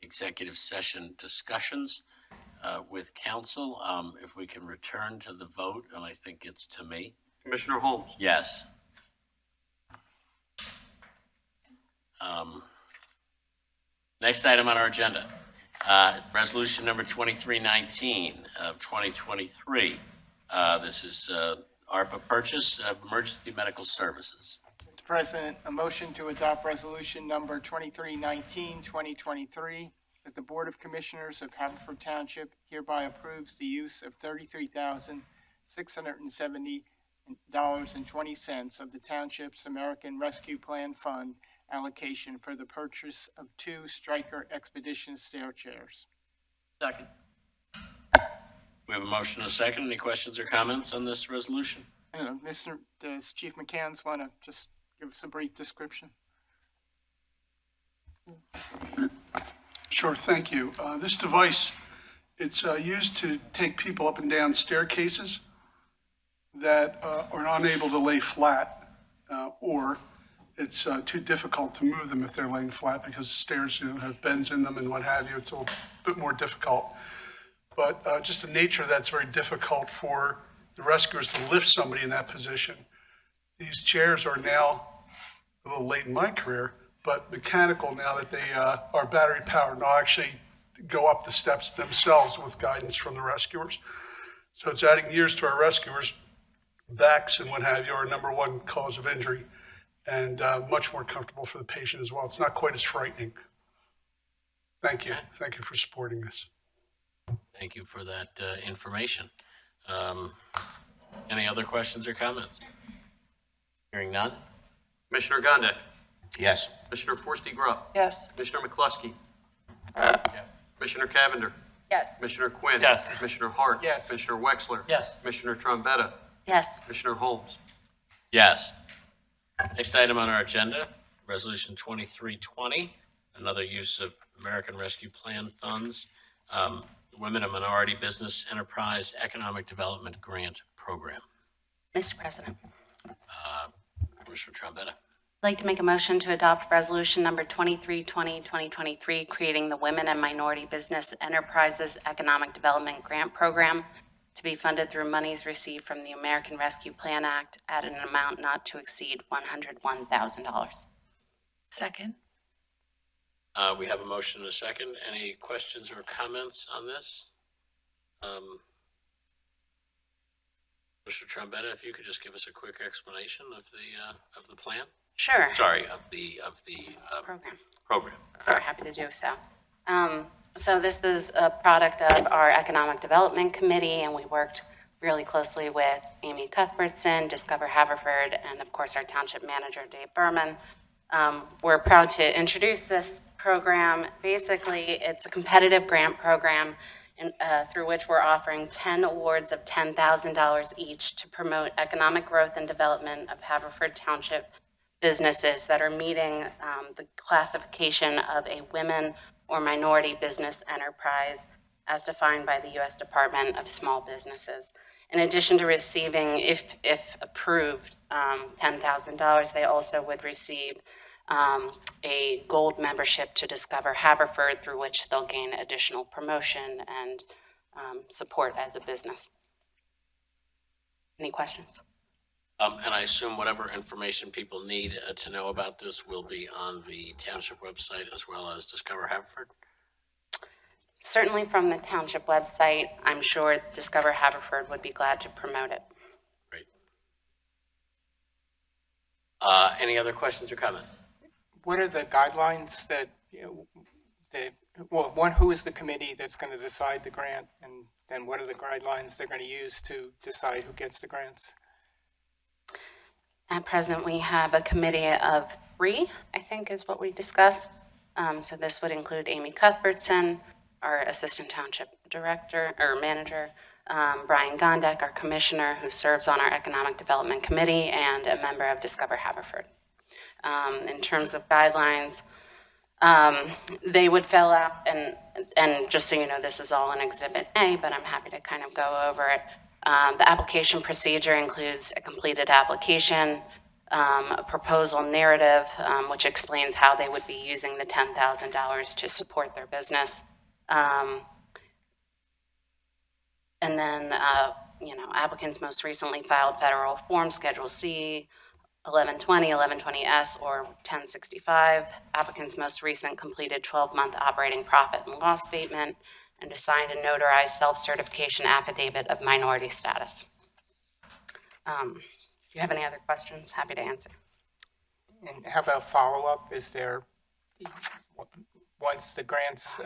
executive session discussions with council. If we can return to the vote, and I think it's to me. Commissioner Holmes. Yes. Next item on our agenda, resolution number 2319 of 2023. This is ARPA purchase of emergency medical services. Mr. President, a motion to adopt resolution number 2319, 2023, that the Board of Commissioners of Haverford Township hereby approves the use of $33,670.20 of the township's American Rescue Plan Fund allocation for the purchase of 2 Stryker Expedition stair chairs. Second. We have a motion and a second. Any questions or comments on this resolution? Does Chief McCanns want to just give us a brief description? Sure, thank you. This device, it's used to take people up and down staircases that are unable to lay flat, or it's too difficult to move them if they're laying flat because stairs have bends in them and what have you. It's a little bit more difficult. But just the nature that's very difficult for the rescuers to lift somebody in that position. These chairs are now, a little late in my career, but mechanical now that they are battery powered. They'll actually go up the steps themselves with guidance from the rescuers. So it's adding years to our rescuers. Backs and what have you are number one cause of injury, and much more comfortable for the patient as well. It's not quite as frightening. Thank you. Thank you for supporting this. Thank you for that information. Any other questions or comments? Hearing none? Commissioner Gondik, Yes. Commissioner Forresty Grubb, Yes. Commissioner McCluskey, Yes. Commissioner Cavender, Yes. Commissioner Quinn. Yes. Commissioner Hart. Yes. Commissioner Wexler. Yes. Commissioner Trombetta, Yes. Commissioner Holmes. Yes. Next item on our agenda, Resolution 2320, another use of American Rescue Plan funds, Women and Minority Business Enterprise Economic Development Grant Program. Mr. President, Commissioner Trombetta. I'd like to make a motion to adopt resolution number 2320-2023, creating the Women and Minority Business Enterprises Economic Development Grant Program to be funded through monies received from the American Rescue Plan Act at an amount not to exceed $101,000. Second. We have a motion and a second. Any questions or comments on this? Mr. Trombetta, if you could just give us a quick explanation of the plan? Sure. Sorry, of the program. We're happy to do so. So this is a product of our Economic Development Committee, and we worked really closely with Amy Cuthbertson, Discover Haverford, and of course our Township Manager, Dave Berman. We're proud to introduce this program. Basically, it's a competitive grant program through which we're offering 10 awards of $10,000 each to promote economic growth and development of Haverford Township businesses that are meeting the classification of a women or minority business enterprise as defined by the U.S. Department of Small Businesses. In addition to receiving, if approved, $10,000, they also would receive a gold membership to Discover Haverford, through which they'll gain additional promotion and support as a business. Any questions? And I assume whatever information people need to know about this will be on the township website as well as Discover Haverford? Certainly from the township website. I'm sure Discover Haverford would be glad to promote it. Great. Any other questions or comments? What are the guidelines that, who is the committee that's going to decide the grant? And then what are the guidelines they're going to use to decide who gets the grants? At present, we have a committee of 3, I think is what we discussed. So this would include Amy Cuthbertson, our Assistant Township Director or Manager, Brian Gondek, our Commissioner, who serves on our Economic Development Committee, and a member of Discover Haverford. In terms of guidelines, they would fill out, and just so you know, this is all in Exhibit A, but I'm happy to kind of go over it. The application procedure includes a completed application, a proposal narrative, which explains how they would be using the $10,000 to support their business. And then, applicants most recently filed federal form Schedule C, 1120, 1120S, or 1065. Applicants' most recent completed 12-month operating profit and loss statement, and a signed and notarized self-certification affidavit of minority status. Do you have any other questions? Happy to answer. And how about follow-up? Is there, once the grants,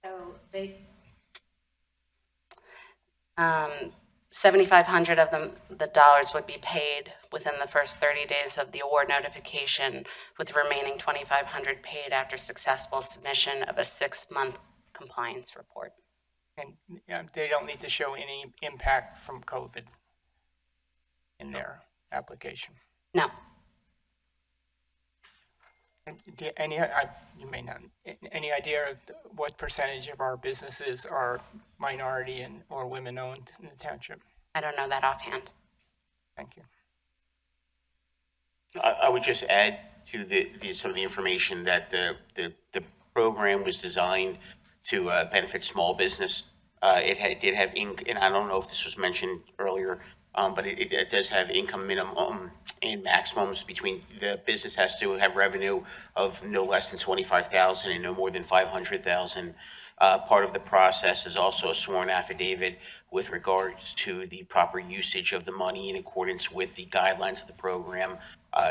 So they, 7,500 of the dollars would be paid within the first 30 days of the award notification, with the remaining 2,500 paid after successful submission of a 6-month compliance report. and they don't need to show any impact from COVID in their application? No. And you may not, any idea of what percentage of our businesses are minority or women-owned in the township? I don't know that offhand. Thank you. I would just add to some of the information that the program was designed to benefit small business. It did have and I don't know if this was mentioned earlier, but it does have income minimum and maximums. Between the business has to have revenue of no less than $25,000 and no more than $500,000. Part of the process is also a sworn affidavit with regards to the proper usage of the money in accordance with the guidelines of the program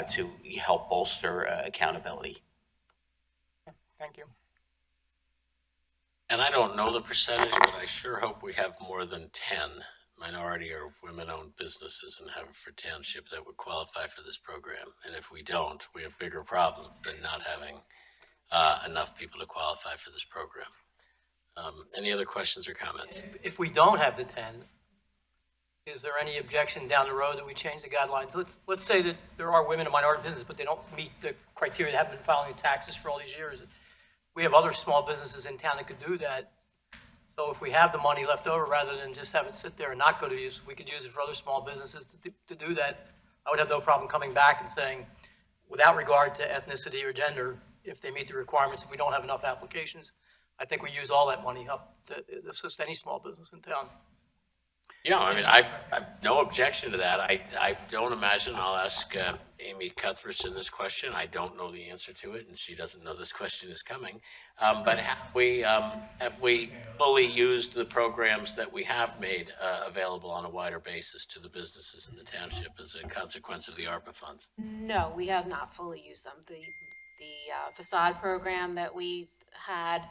to help bolster accountability. Thank you. And I don't know the percentage, but I sure hope we have more than 10 minority or women-owned businesses in Haverford Township that would qualify for this program. And if we don't, we have bigger problems than not having enough people to qualify for this program. Any other questions or comments? If we don't have the 10, is there any objection down the road that we change the guidelines? Let's say that there are women in minority business, but they don't meet the criteria, they haven't been filing taxes for all these years. We have other small businesses in town that could do that. So if we have the money left over, rather than just have it sit there and not go to use, we could use it for other small businesses to do that. I would have no problem coming back and saying, without regard to ethnicity or gender, if they meet the requirements, if we don't have enough applications, I think we use all that money up to assist any small business in town. Yeah, I mean, I have no objection to that. I don't imagine I'll ask Amy Cuthbertson this question. I don't know the answer to it, and she doesn't know this question is coming. But have we fully used the programs that we have made available on a wider basis to the businesses in the township as a consequence of the ARPA funds? No, we have not fully used them. The facade program that we had,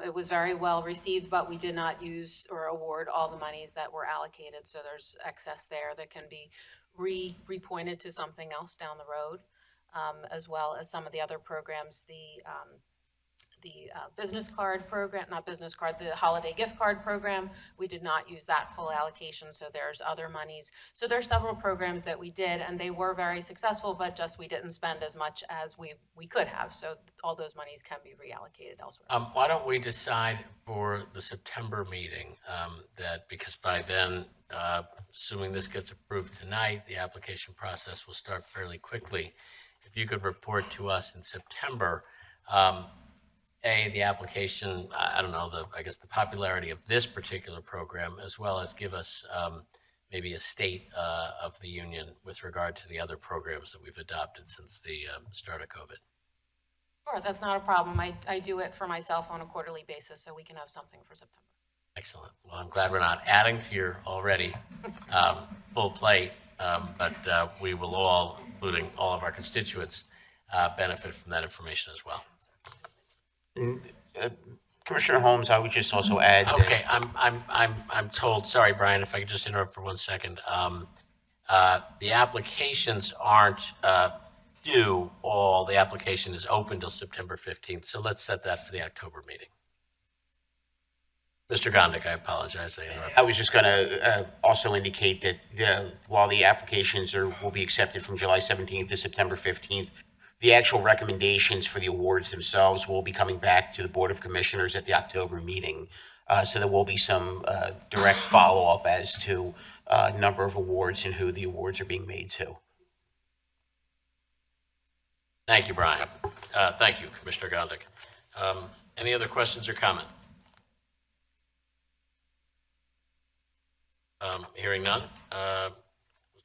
it was very well received, but we did not use or award all the monies that were allocated. So there's excess there that can be repointed to something else down the road, as well as some of the other programs, the business card program, not business card, the holiday gift card program. We did not use that full allocation, so there's other monies. So there's several programs that we did, and they were very successful, but just we didn't spend as much as we could have. So all those monies can be reallocated elsewhere. Why don't we decide for the September meeting that, because by then, assuming this gets approved tonight, the application process will start fairly quickly. If you could report to us in September, the application, I don't know, I guess the popularity of this particular program, as well as give us maybe a state of the union with regard to the other programs that we've adopted since the start of COVID. Sure, that's not a problem. I do it for myself on a quarterly basis, so we can have something for September. Excellent. Well, I'm glad we're not adding to your already full plate, but we will all, including all of our constituents, benefit from that information as well. Commissioner Holmes, I would just also add that. Okay, I'm told, sorry, Brian, if I could just interrupt for 1 second. The applications aren't due all, the application is open till September 15th, so let's set that for the October meeting. Mr. Gondik, I apologize, I interrupted. I was just going to also indicate that while the applications will be accepted from July 17th to September 15th, the actual recommendations for the awards themselves will be coming back to the Board of Commissioners at the October meeting. So there will be some direct follow-up as to number of awards and who the awards are being made to. Thank you, Brian. Thank you, Commissioner Gondik. Any other questions or comments? Hearing none. Mr.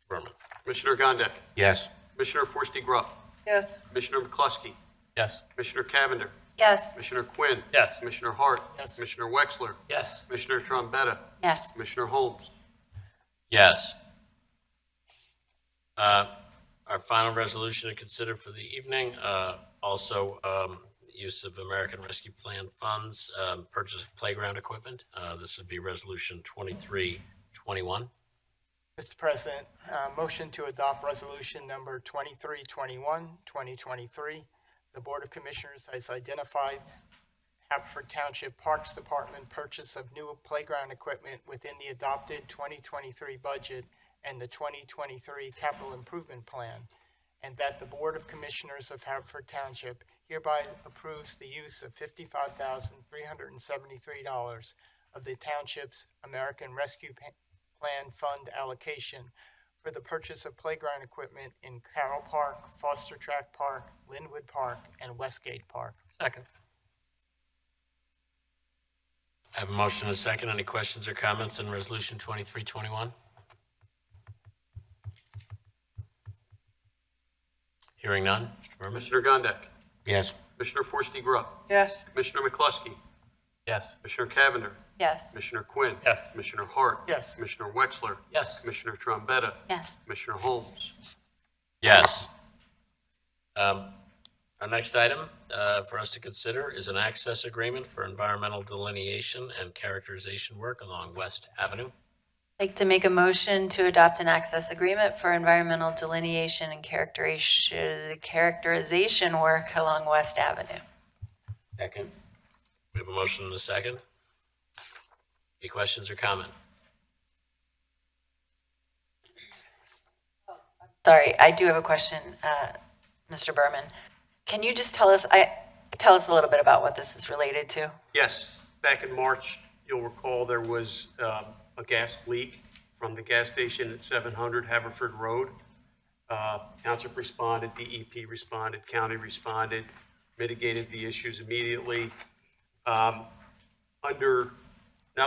Berman. Commissioner Gondik. Yes. Commissioner Forresty Grubb. Yes. Commissioner McCluskey. Yes. Commissioner Cavender. Yes. Commissioner Quinn. Yes. Commissioner Hart. Yes. Commissioner Wexler. Yes. Commissioner Trombetta. Yes. Commissioner Holmes. Yes. Our final resolution to consider for the evening, also use of American Rescue Plan funds, purchase of playground equipment. This would be Resolution 2321. Mr. President, motion to adopt resolution number 2321, 2023. The Board of Commissioners has identified Haverford Township Parks Department purchase of new playground equipment within the adopted 2023 budget and the 2023 capital improvement plan, and that the Board of Commissioners of Haverford Township hereby approves the use of $55,373 of the township's American Rescue Plan Fund allocation for the purchase of playground equipment in Carroll Park, Foster Track Park, Linwood Park, and Westgate Park. Second. I have a motion and a second. Any questions or comments on Resolution 2321? Hearing none. Mr. Berman. Commissioner Gondik. Yes. Commissioner Forresty Grubb. Yes. Commissioner McCluskey. Yes. Commissioner Cavender. Yes. Commissioner Quinn. Yes. Commissioner Hart. Yes. Commissioner Wexler. Yes. Commissioner Trombetta. Yes. Commissioner Holmes. Yes. Our next item for us to consider is an access agreement for environmental delineation and characterization work along West Avenue. I'd like to make a motion to adopt an access agreement for environmental delineation and characterization work along West Avenue. Second. We have a motion and a second. Any questions or comment? Sorry, I do have a question, Mr. Berman. Can you just tell us a little bit about what this is related to? Yes, back in March, you'll recall there was a gas leak from the gas station at 700 Haverford Road. Township responded, DEP responded, county responded, mitigated the issues immediately. Now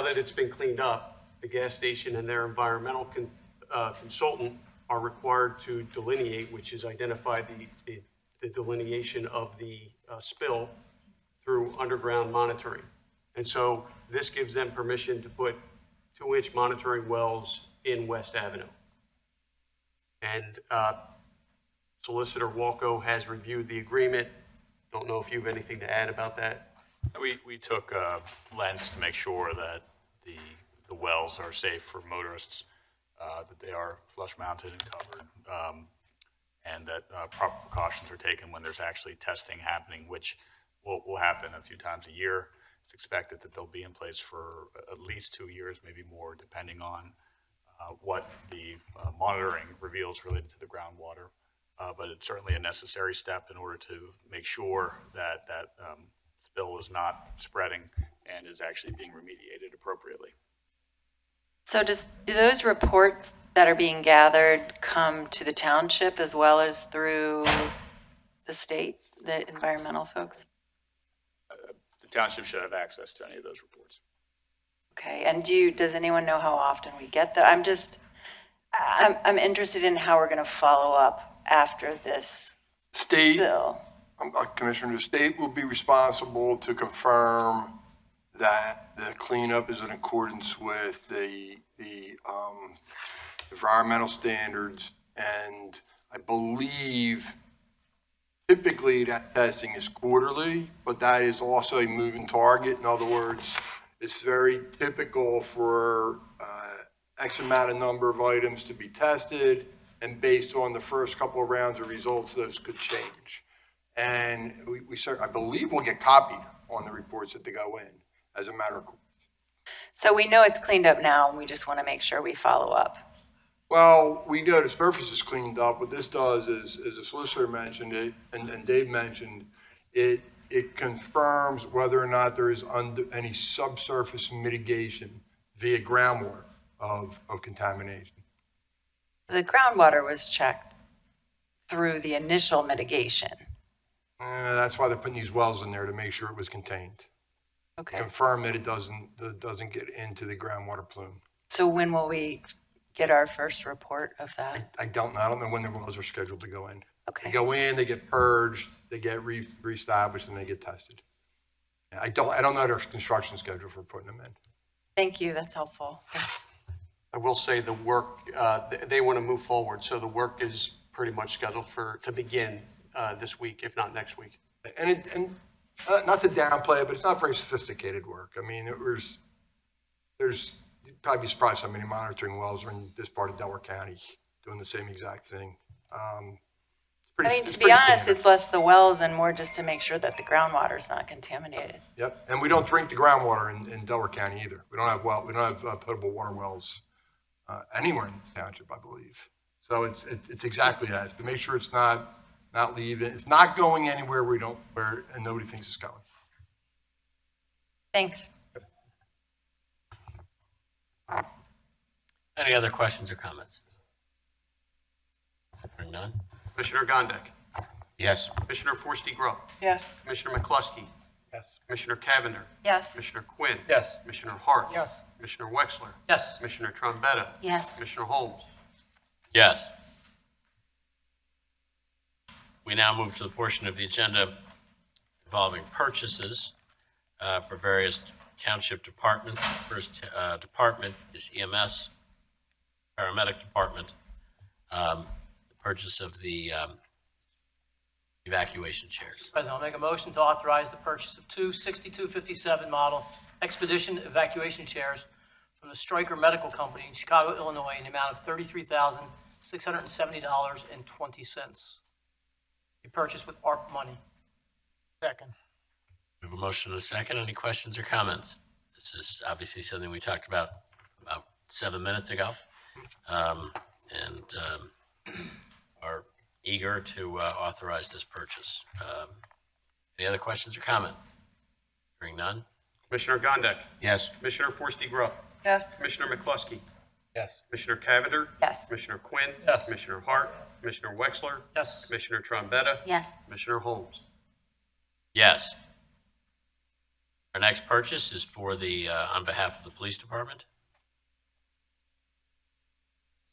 that it's been cleaned up, the gas station and their environmental consultant are required to delineate, which is identify the delineation of the spill through underground monitoring. And so this gives them permission to put 2-inch monitoring wells in West Avenue. And Solicitor Walco has reviewed the agreement. Don't know if you have anything to add about that. We took a lens to make sure that the wells are safe for motorists, that they are flush mounted and covered, and that proper precautions are taken when there's actually testing happening, which will happen a few times a year. It's expected that they'll be in place for at least 2 years, maybe more, depending on what the monitoring reveals related to the groundwater. But it's certainly a necessary step in order to make sure that spill is not spreading and is actually being remediated appropriately. So do those reports that are being gathered come to the township as well as through the state, the environmental folks? The township should have access to any of those reports. Okay, and does anyone know how often we get them? I'm interested in how we're going to follow up after this State, spill. Commissioner, the state will be responsible to confirm that the cleanup is in accordance with the environmental standards, and I believe typically that testing is quarterly, but that is also a moving target. In other words, it's very typical for X amount of number of items to be tested, and based on the first couple of rounds of results, those could change. And I believe we'll get copied on the reports that they go in, as a matter of course. So we know it's cleaned up now, and we just want to make sure we follow up. Well, we know the surface is cleaned up. What this does is, as the solicitor mentioned it, and Dave mentioned, it confirms whether or not there is any subsurface mitigation via groundwater of contamination. The groundwater was checked through the initial mitigation. That's why they're putting these wells in there, to make sure it was contained. Okay. Confirm that it doesn't get into the groundwater plume. So when will we get our first report of that? I don't know when the wells are scheduled to go in. Okay. They go in, they get purged, they get reestablished, and they get tested. I don't know their construction schedule for putting them in. Thank you, that's helpful. Thanks. I will say the work, they want to move forward, so the work is pretty much scheduled to begin this week, if not next week. And not to downplay it, but it's not very sophisticated work. I mean, you'd probably be surprised how many monitoring wells are in this part of Delaware County doing the same exact thing. To be honest, it's less the wells and more just to make sure that the groundwater is not contaminated. Yep, and we don't drink the groundwater in Delaware County either. We don't have potable water wells anywhere in the township, I believe. So it's exactly that. It's to make sure it's not leaving. It's not going anywhere and nobody thinks it's going. Thanks. Any other questions or comments? Hearing none? Commissioner Gondik. Yes. Commissioner Forresty-Grubb. Yes. Commissioner McCluskey. Yes. Commissioner Cavender. Yes. Commissioner Quinn. Yes. Commissioner Hart. Yes. Commissioner Wexler. Yes. Commissioner Trombetta. Yes. Commissioner Holmes. Yes. We now move to the portion of the agenda involving purchases for various township departments. First department is EMS, paramedic department, the purchase of the evacuation chairs. President, I'll make a motion to authorize the purchase of two 6257 model Expedition evacuation chairs from the Stryker Medical Company in Chicago, Illinois, in the amount of $33,670.20. Be purchased with ARP money. Second. We have a motion and a second. Any questions or comments? This is obviously something we talked about 7 minutes ago, and are eager to authorize this purchase. Any other questions or comments? Hearing none? Commissioner Gondik. Yes. Commissioner Forresty-Grubb. Yes. Commissioner McCluskey. Yes. Commissioner Cavender. Yes. Commissioner Quinn. Yes. Commissioner Hart. Commissioner Wexler. Yes. Commissioner Trombetta. Yes. Commissioner Holmes. Yes. Our next purchase is for on behalf of the police department.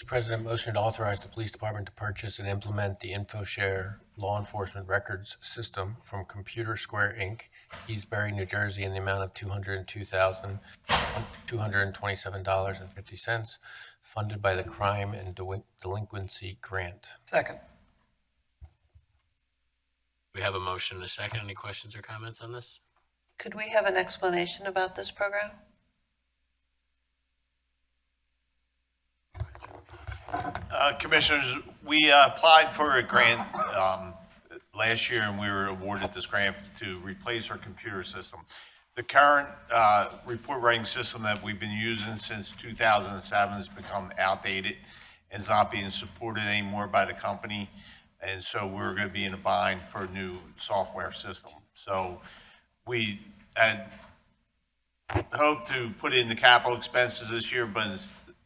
Mr. President, motion to authorize the police department to purchase and implement the InfoShare law enforcement records system from Computer Square, Inc., Eastbury, New Jersey, in the amount of $202,227.50, funded by the Crime and Delinquency Grant. Second. We have a motion and a second. Any questions or comments on this? Could we have an explanation about this program? Commissioners, we applied for a grant last year, and we were awarded this grant to replace our computer system. The current report writing system that we've been using since 2007 has become outdated and is not being supported anymore by the company, and so we're going to be in a bind for a new software system. So we had hoped to put in the capital expenses this year, but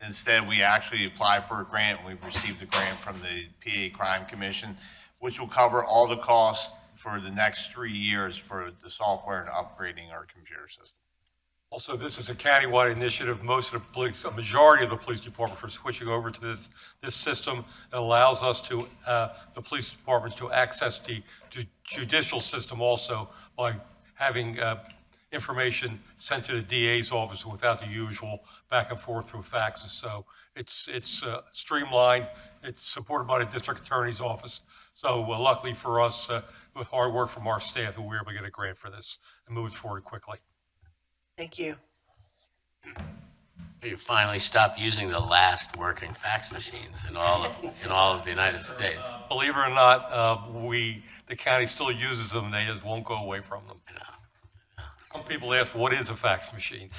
instead, we actually applied for a grant. We received a grant from the PA Crime Commission, which will cover all the costs for the next 3 years for the software and upgrading our computer system. Also, this is a countywide initiative. A majority of the police departments are switching over to this system. It allows us to, the police departments, to access the judicial system also by having information sent to the DA's office without the usual back and forth through faxes. So it's streamlined. It's supported by the district attorney's office. So luckily for us, with hard work from our staff, who were able to get a grant for this and move it forward quickly. Thank you. You finally stopped using the last working fax machines in all of the United States. Believe it or not, the county still uses them, they just won't go away from them. Some people ask, what is a fax machine?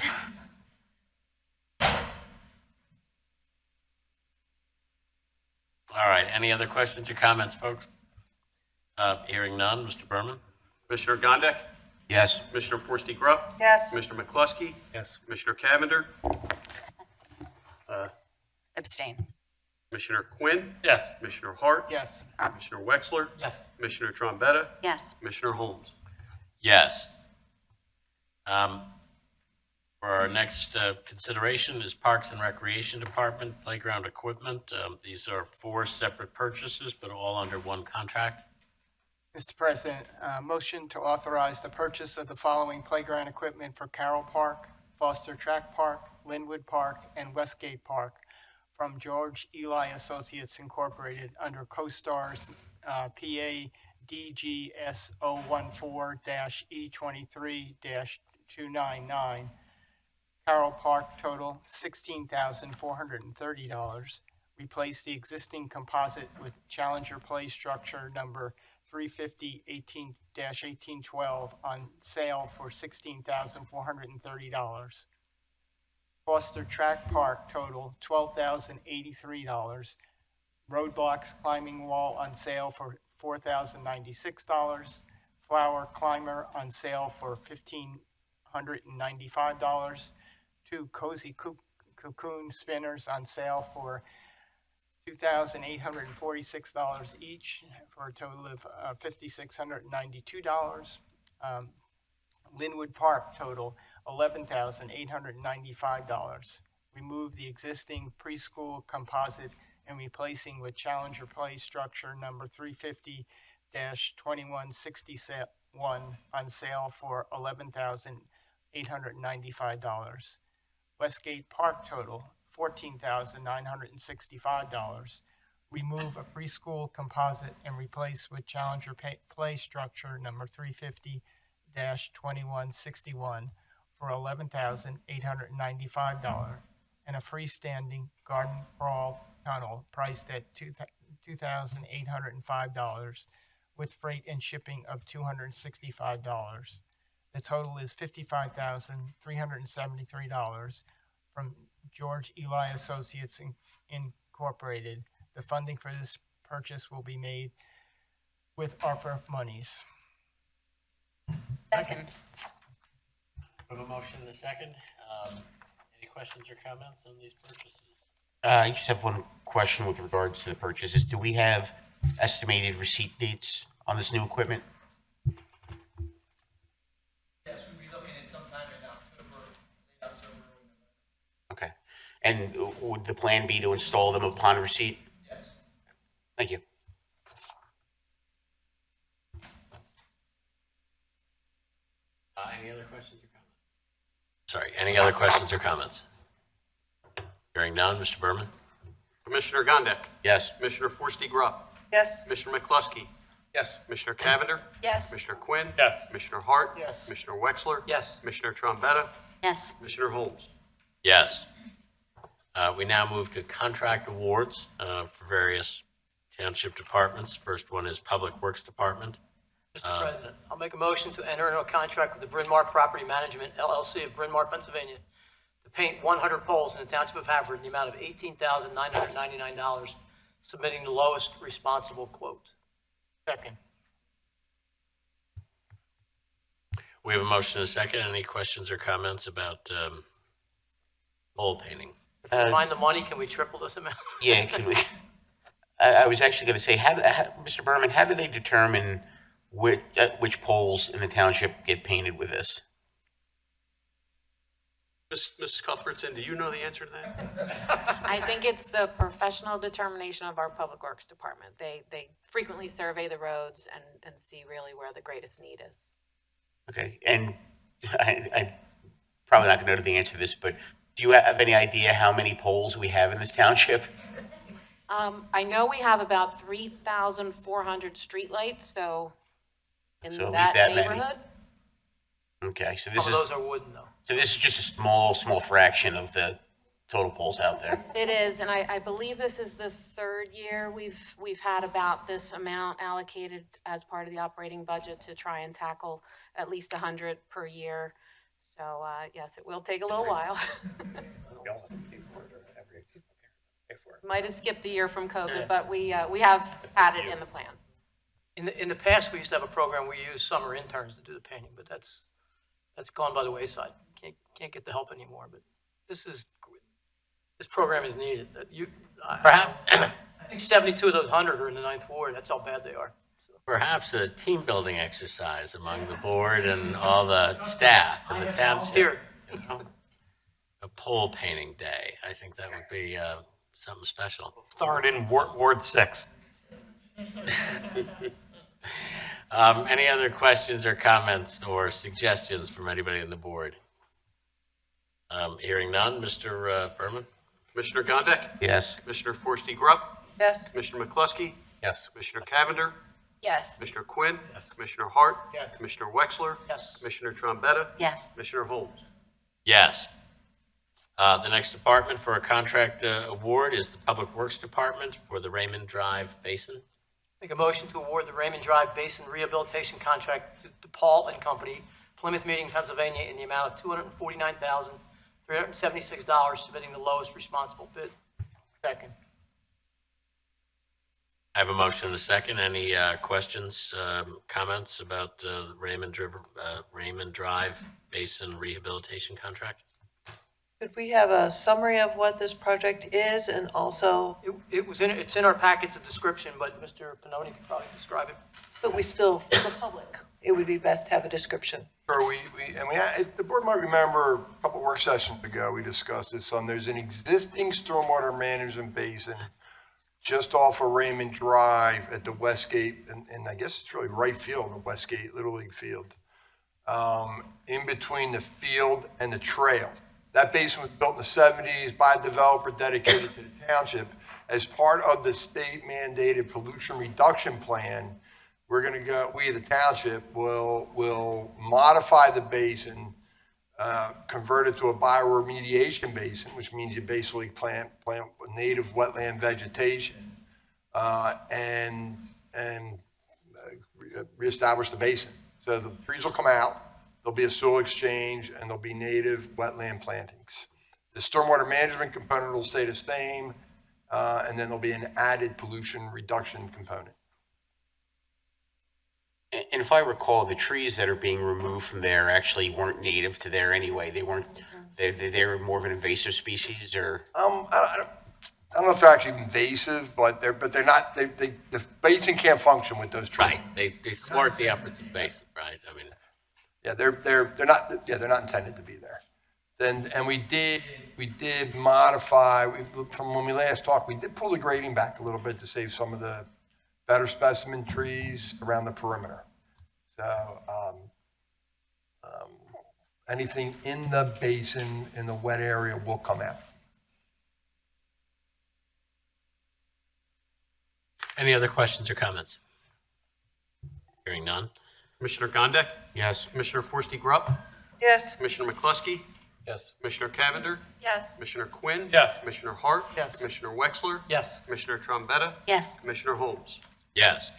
All right, any other questions or comments, folks? Hearing none, Mr. Berman? Commissioner Gondik? Yes. Commissioner Forresty Grubb? Yes. Commissioner McCluskey? Yes. Commissioner Cavender? Abstain. Commissioner Quinn? Yes. Commissioner Hart? Yes. Commissioner Wexler? Yes. Commissioner Trombetta? Yes. Commissioner Holmes? Yes. For our next consideration is Parks and Recreation Department playground equipment. These are 4 separate purchases, but all under one contract. Mr. President, motion to authorize the purchase of the following playground equipment for Carroll Park, Foster Track Park, Linwood Park, and Westgate Park from George Eli Associates Incorporated under CoStar's PA DGS 014-E23-299. Carroll Park total $16,430. Replace the existing composite with Challenger Play Structure number 350-18-1812 on sale for $16,430. Foster Track Park total $12,083. Roadblocks climbing wall on sale for $4,096. Flower climber on sale for $1,595. 2 cozy cocoon spinners on sale for $2,846 each, for a total of $5,692. Linwood Park total $11,895. Remove the existing preschool composite and replacing with Challenger Play Structure number 350-2161 on sale for $11,895. Westgate Park total $14,965. Remove a preschool composite and replace with Challenger Play Structure number 350-2161 for $11,895, and a freestanding garden crawl tunnel priced at $2,805 with freight and shipping of $265. The total is $55,373 from George Eli Associates Incorporated. The funding for this purchase will be made with ARPA monies. Second. We have a motion and a second. Any questions or comments on these purchases? I just have one question with regards to the purchases. Do we have estimated receipt dates on this new equipment? Yes, we'd be looking at sometime in October, late October. Okay. And would the plan be to install them upon receipt? Yes. Thank you. Any other questions or comments? Sorry, any other questions or comments? Hearing none, Mr. Berman? Commissioner Gondik? Yes. Commissioner Forresty Grubb? Yes. Commissioner McCluskey? Yes. Commissioner Cavender? Yes. Commissioner Quinn? Yes. Commissioner Hart? Yes. Commissioner Wexler? Yes. Commissioner Trombetta? Yes. Commissioner Holmes? Yes. We now move to contract awards for various township departments. First one is Public Works Department. Mr. President, I'll make a motion to enter into a contract with the Bryn Mawr Property Management LLC of Bryn Mawr, Pennsylvania, to paint 100 poles in the Township of Haverford in the amount of $18,999, submitting the lowest responsible quote. Second. We have a motion and a second. Any questions or comments about pole painting? If we find the money, can we triple this amount? Yeah, could we? I was actually going to say, Mr. Berman, how do they determine which poles in the township get painted with this? Mrs. Cuthbertson, do you know the answer to that? I think it's the professional determination of our Public Works Department. They frequently survey the roads and see really where the greatest need is. Okay, and I'm probably not going to know the answer to this, but do you have any idea how many poles we have in this township? I know we have about 3,400 streetlights, so In So at least that many. neighborhood? Okay, so Some this of is, those are wooden though. so this is just a small fraction of the total poles out there. It is, and I believe this is the third year we've had about this amount allocated as part of the operating budget to try and tackle at least 100 per year. So, yes, it will take a little while. Might have skipped a year from COVID, but we have had it in the plan. In the past, we used to have a program, we used summer interns to do the painting, but that's gone by the wayside. Can't get the help anymore, but this program is needed. Perhaps, I think 72 of those 100 are in the 9th Ward. That's how bad they are. perhaps a team building exercise among the board and all the staff in the township. Here. You know? A pole painting day. I think that would be something special. Start in Ward 6. Any other questions or comments or suggestions from anybody on the board? Hearing none, Mr. Berman? Commissioner Gondik? Yes. Commissioner Forresty Grubb? Yes. Commissioner McCluskey? Yes. Commissioner Cavender? Yes. Commissioner Quinn? Yes. Commissioner Hart? Yes. Commissioner Wexler? Yes. Commissioner Trombetta? Yes. Commissioner Holmes? Yes. The next department for a contract award is the Public Works Department for the Raymond Drive Basin. Make a motion to award the Raymond Drive Basin Rehabilitation Contract to Paul and Company, Plymouth Meeting, Pennsylvania, in the amount of $249,376, submitting the lowest responsible bid. Second. I have a motion and a second. Any questions, comments about the Raymond Drive Basin Rehabilitation Contract? Could we have a summary of what this project is and also, It's in our packets, a description, but Mr. Pannoni could probably describe it. but we still, for the public, it would be best to have a description. Sure, the board might remember a couple work sessions ago, we discussed this, there's an existing stormwater management basin just off of Raymond Drive at the Westgate, and I guess it's really right field, the Westgate Little League field, in between the field and the trail. That basin was built in the 70s by a developer dedicated to the township. As part of the state mandated pollution reduction plan, we, the township, will modify the basin, convert it to a bioremediation basin, which means you basically plant native wetland vegetation, and reestablish the basin. So the trees will come out, there'll be a soil exchange, and there'll be native wetland plantings. The stormwater management component will stay the same, and then there'll be an added pollution reduction component. And if I recall, the trees that are being removed from there actually weren't native to there anyway. They weren't, they were more of an invasive species, or? I don't know if they're actually invasive, but they're not, the basin can't function with those trees. Right, they thwart the efforts of the basin, right? I mean, Yeah, they're not intended to be there. And we did modify, from when we last talked, we did pull the grading back a little bit to save some of the better specimen trees around the perimeter. So, anything in the basin, in the wet area, will come out. any other questions or comments? Hearing none. Commissioner Gondik? Yes. Commissioner Forresty Grubb? Yes. Commissioner McCluskey? Yes. Commissioner Cavender? Yes. Commissioner Quinn? Yes. Commissioner Hart? Yes. Commissioner Wexler? Yes. Commissioner Trombetta? Yes. Commissioner Holmes? Yes.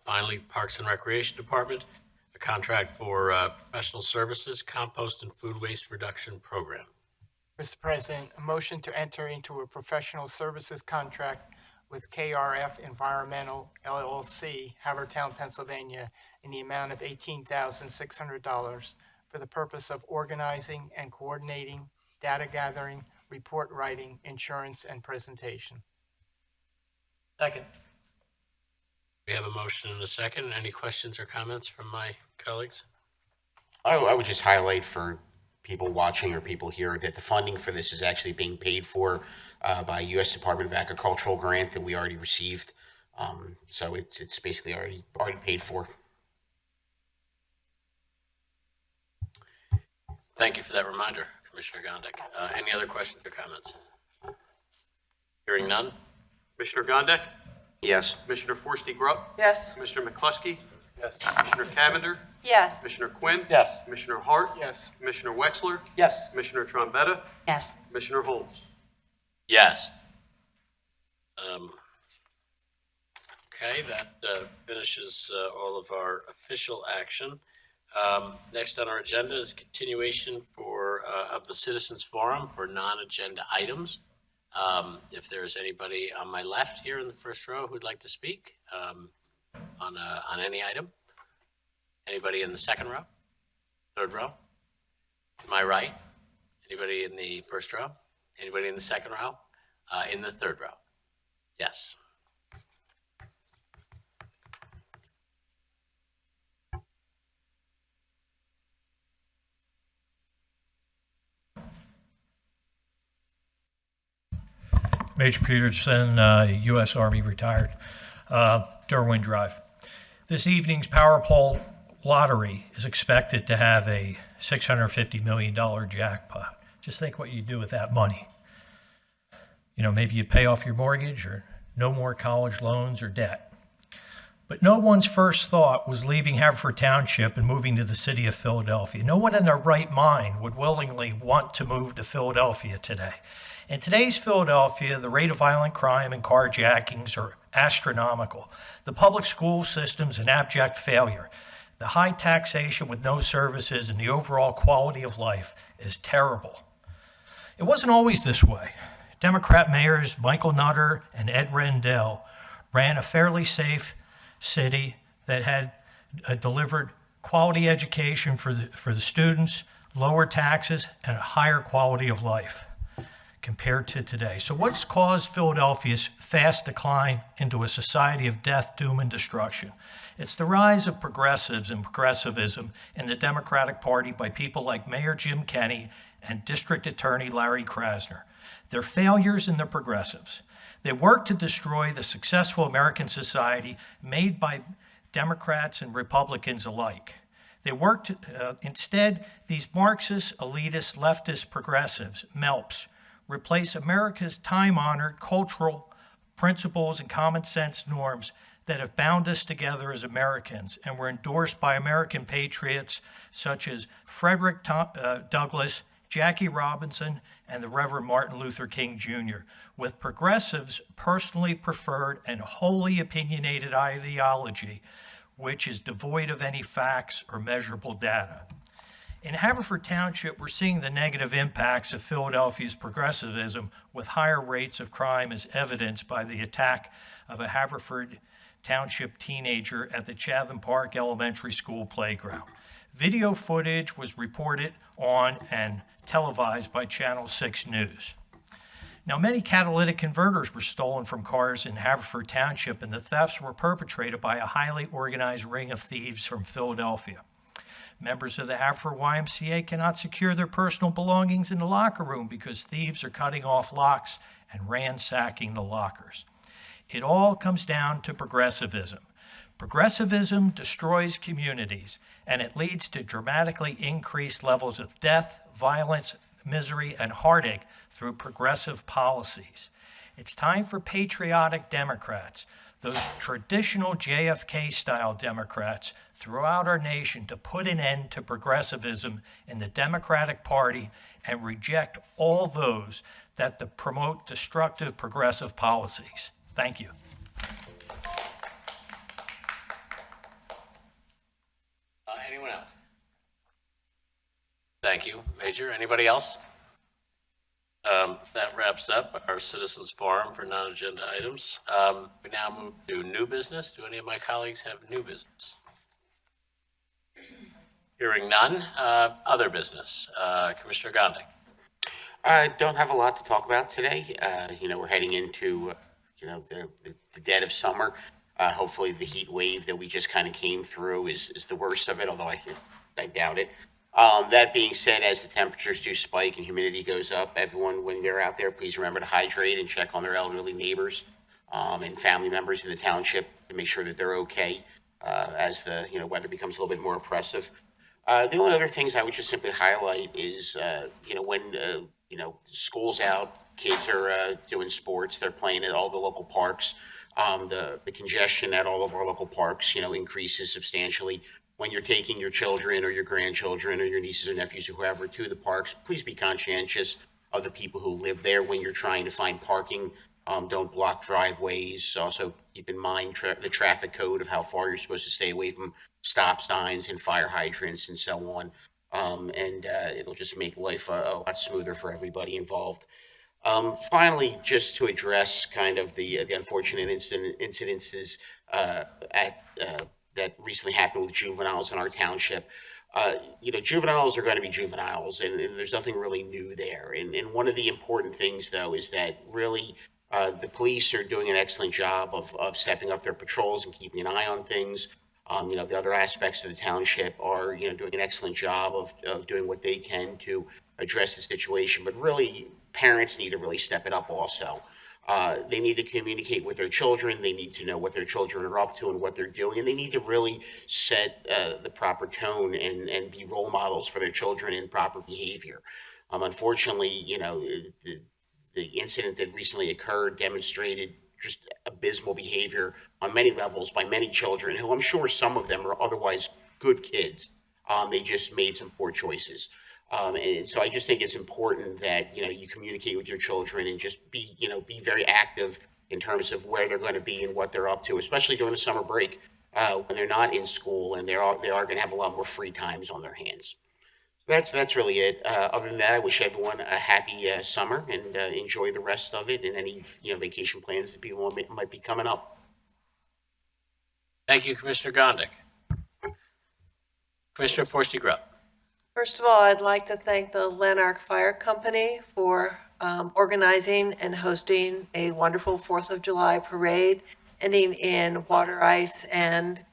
Finally, Parks and Recreation Department, a contract for professional services, compost and food waste reduction program. Mr. President, a motion to enter into a professional services contract with KRF Environmental LLC, Havertown, Pennsylvania, in the amount of $18,600 for the purpose of organizing and coordinating data gathering, report writing, insurance, and presentation. Second. We have a motion and a second. Any questions or comments from my colleagues? I would just highlight for people watching or people here that the funding for this is actually being paid for by U.S. Department of Agricultural grant that we already received. So it's basically already paid for. Thank you for that reminder, Commissioner Gondik. Any other questions or comments? Hearing none. Commissioner Gondik? Yes. Commissioner Forresty Grubb? Yes. Commissioner McCluskey? Yes. Commissioner Cavender? Yes. Commissioner Quinn? Yes. Commissioner Hart? Yes. Commissioner Wexler? Yes. Commissioner Trombetta? Yes. Commissioner Holmes? Yes. Okay, that finishes all of our official action. Next on our agenda is continuation of the Citizens Forum for non-agenda items. If there's anybody on my left here in the first row who'd like to speak on any item. Anybody in the second row? Third row? To my right? Anybody in the first row? Anybody in the second row? In the third row? Yes. Major Peterson, U.S. Army retired, Derwin Drive. This evening's Powerball lottery is expected to have a $650 million jackpot. Just think what you do with that money. You know, maybe you pay off your mortgage or no more college loans or debt. But no one's first thought was leaving Haverford Township and moving to the city of Philadelphia. No one in their right mind would willingly want to move to Philadelphia today. In today's Philadelphia, the rate of violent crime and carjackings are astronomical. The public school system's an abject failure. The high taxation with no services and the overall quality of life is terrible. It wasn't always this way. Democrat mayors Michael Nutter and Ed Rendell ran a fairly safe city that had delivered quality education for the students, lower taxes, and a higher quality of life compared to today. So what's caused Philadelphia's fast decline into a society of death, doom, and destruction? It's the rise of progressives and progressivism in the Democratic Party by people like Mayor Jim Kenney and District Attorney Larry Krasner. They're failures in the progressives. They work to destroy the successful American society made by Democrats and Republicans alike. They work to, instead, these Marxist, elitist, leftist progressives, MELPs, replace America's time-honored cultural principles and common sense norms that have bound us together as Americans and were endorsed by American patriots such as Frederick Douglass, Jackie Robinson, and the Reverend Martin Luther King Jr., with progressives' personally preferred and wholly opinionated ideology, which is devoid of any facts or measurable data. In Haverford Township, we're seeing the negative impacts of Philadelphia's progressivism with higher rates of crime as evidenced by the attack of a Haverford Township teenager at the Chatham Park Elementary School playground. Video footage was reported on and televised by Channel 6 News. Now, many catalytic converters were stolen from cars in Haverford Township, and the thefts were perpetrated by a highly organized ring of thieves from Philadelphia. Members of the Haverford YMCA cannot secure their personal belongings in the locker room because thieves are cutting off locks and ransacking the lockers. It all comes down to progressivism. Progressivism destroys communities, and it leads to dramatically increased levels of death, violence, misery, and heartache through progressive policies. It's time for patriotic Democrats, those traditional JFK-style Democrats throughout our nation, to put an end to progressivism in the Democratic Party and reject all those that promote destructive progressive policies. Thank you. Anyone else? Thank you, Major. Anybody else? That wraps up our Citizens Forum for non-agenda items. We now move to new business. Do any of my colleagues have new business? Hearing none. Other business. Commissioner Gondik. I don't have a lot to talk about today. We're heading into, the dead of summer. Hopefully the heat wave that we just kind of came through is the worst of it, although I doubt it. That being said, as the temperatures do spike and humidity goes up, everyone, when they're out there, please remember to hydrate and check on their elderly neighbors and family members in the township to make sure that they're okay as the weather becomes a little bit more oppressive. The only other things I would just simply highlight is, when school's out, kids are doing sports, they're playing at all the local parks. The congestion at all of our local parks, increases substantially. When you're taking your children or your grandchildren or your nieces or nephews or whoever to the parks, please be conscientious of the people who live there when you're trying to find parking. Don't block driveways. Also, keep in mind the traffic code of how far you're supposed to stay away from stop signs and fire hydrants and so on. It'll just make life a lot smoother for everybody involved. Finally, just to address kind of the unfortunate incidences that recently happened with juveniles in our township. Juveniles are going to be juveniles, and there's nothing really new there. And one of the important things, though, is that really the police are doing an excellent job of stepping up their patrols and keeping an eye on things. The other aspects of the township are, doing an excellent job of doing what they can to address the situation. But really, parents need to really step it up also. They need to communicate with their children. They need to know what their children are up to and what they're doing. And they need to really set the proper tone and be role models for their children in proper behavior. Unfortunately, the incident that recently occurred demonstrated just abysmal behavior on many levels by many children who I'm sure some of them are otherwise good kids. They just made some poor choices. And so I just think it's important that, you communicate with your children and just be very active in terms of where they're going to be and what they're up to, especially during the summer break when they're not in school and they are going to have a lot more free times on their hands. That's really it. Other than that, I wish everyone a happy summer and enjoy the rest of it and any vacation plans that people might be coming up. Thank you, Commissioner Gondik. Commissioner Forster-Grubb. First of all, I'd like to thank the Lanark Fire Company for organizing and hosting a wonderful 4th of July parade, ending in water ice and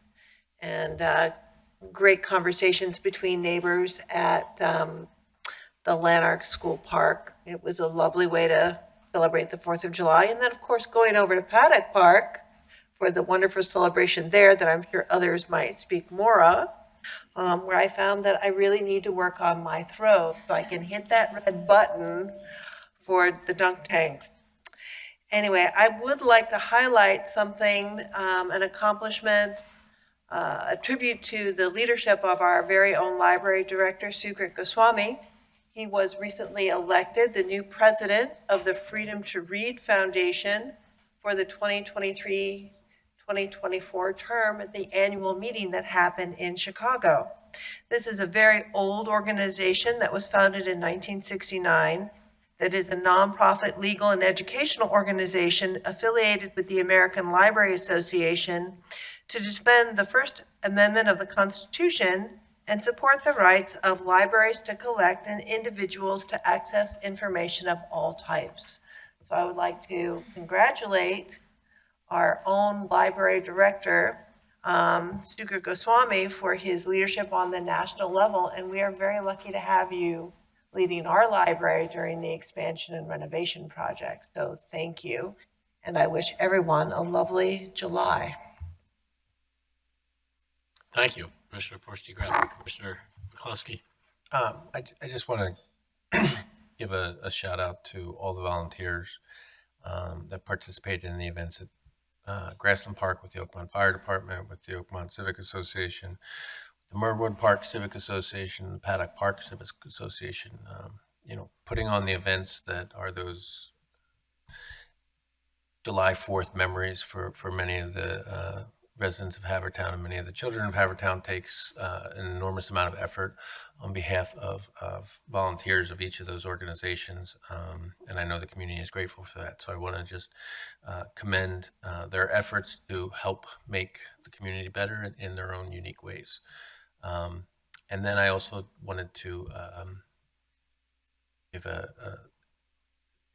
great conversations between neighbors at the Lanark School Park. It was a lovely way to celebrate the 4th of July. And then, of course, going over to Paddock Park for the wonderful celebration there that I'm sure others might speak more of. Where I found that I really need to work on my throat so I can hit that red button for the dunk tanks. Anyway, I would like to highlight something, an accomplishment, a tribute to the leadership of our very own library director, Sukrit Goswami. He was recently elected the new president of the Freedom to Read Foundation for the 2023-2024 term at the annual meeting that happened in Chicago. This is a very old organization that was founded in 1969 that is a nonprofit legal and educational organization affiliated with the American Library Association to defend the First Amendment of the Constitution and support the rights of libraries to collect and individuals to access information of all types. So I would like to congratulate our own library director, Sukrit Goswami, for his leadership on the national level, and we are very lucky to have you leading our library during the expansion and renovation project. So thank you, and I wish everyone a lovely July. Thank you, Commissioner Forster-Grubb. Commissioner McCloskey. I just want to give a shout out to all the volunteers that participated in the events at Grassland Park with the Oakmont Fire Department, with the Oakmont Civic Association, the Myrwood Park Civic Association, the Paddock Park Civic Association, putting on the events that are those July 4th memories for many of the residents of Havertown and many of the children of Havertown takes an enormous amount of effort on behalf of volunteers of each of those organizations. And I know the community is grateful for that. So I want to just commend their efforts to help make the community better in their own unique ways. And then I also wanted to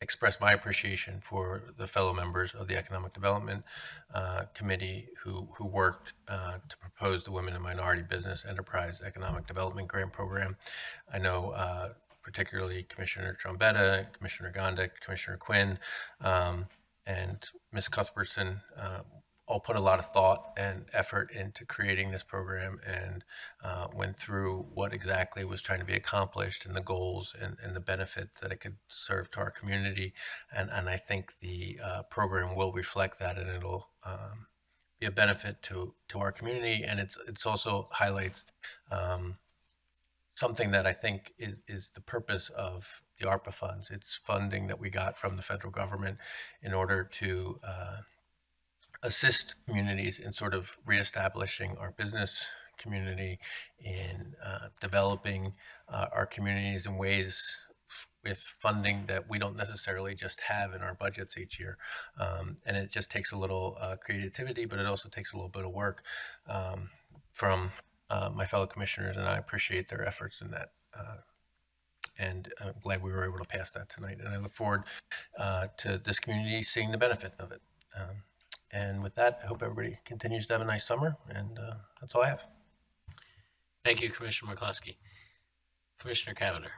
express my appreciation for the fellow members of the Economic Development Committee who worked to propose the Women and Minority Business Enterprise Economic Development Grant Program. I know particularly Commissioner Trombetta, Commissioner Gondik, Commissioner Quinn, and Ms. Cuthbertson all put a lot of thought and effort into creating this program and went through what exactly was trying to be accomplished and the goals and the benefits that it could serve to our community. And I think the program will reflect that, and it'll be a benefit to our community. And it's also highlights something that I think is the purpose of the ARPA funds. It's funding that we got from the federal government in order to assist communities in sort of reestablishing our business community, in developing our communities in ways with funding that we don't necessarily just have in our budgets each year. And it just takes a little creativity, but it also takes a little bit of work from my fellow commissioners, and I appreciate their efforts in that. And I'm glad we were able to pass that tonight. And I look forward to this community seeing the benefit of it. And with that, I hope everybody continues to have a nice summer, and that's all I have. Thank you, Commissioner McCluskey. Commissioner Cavender.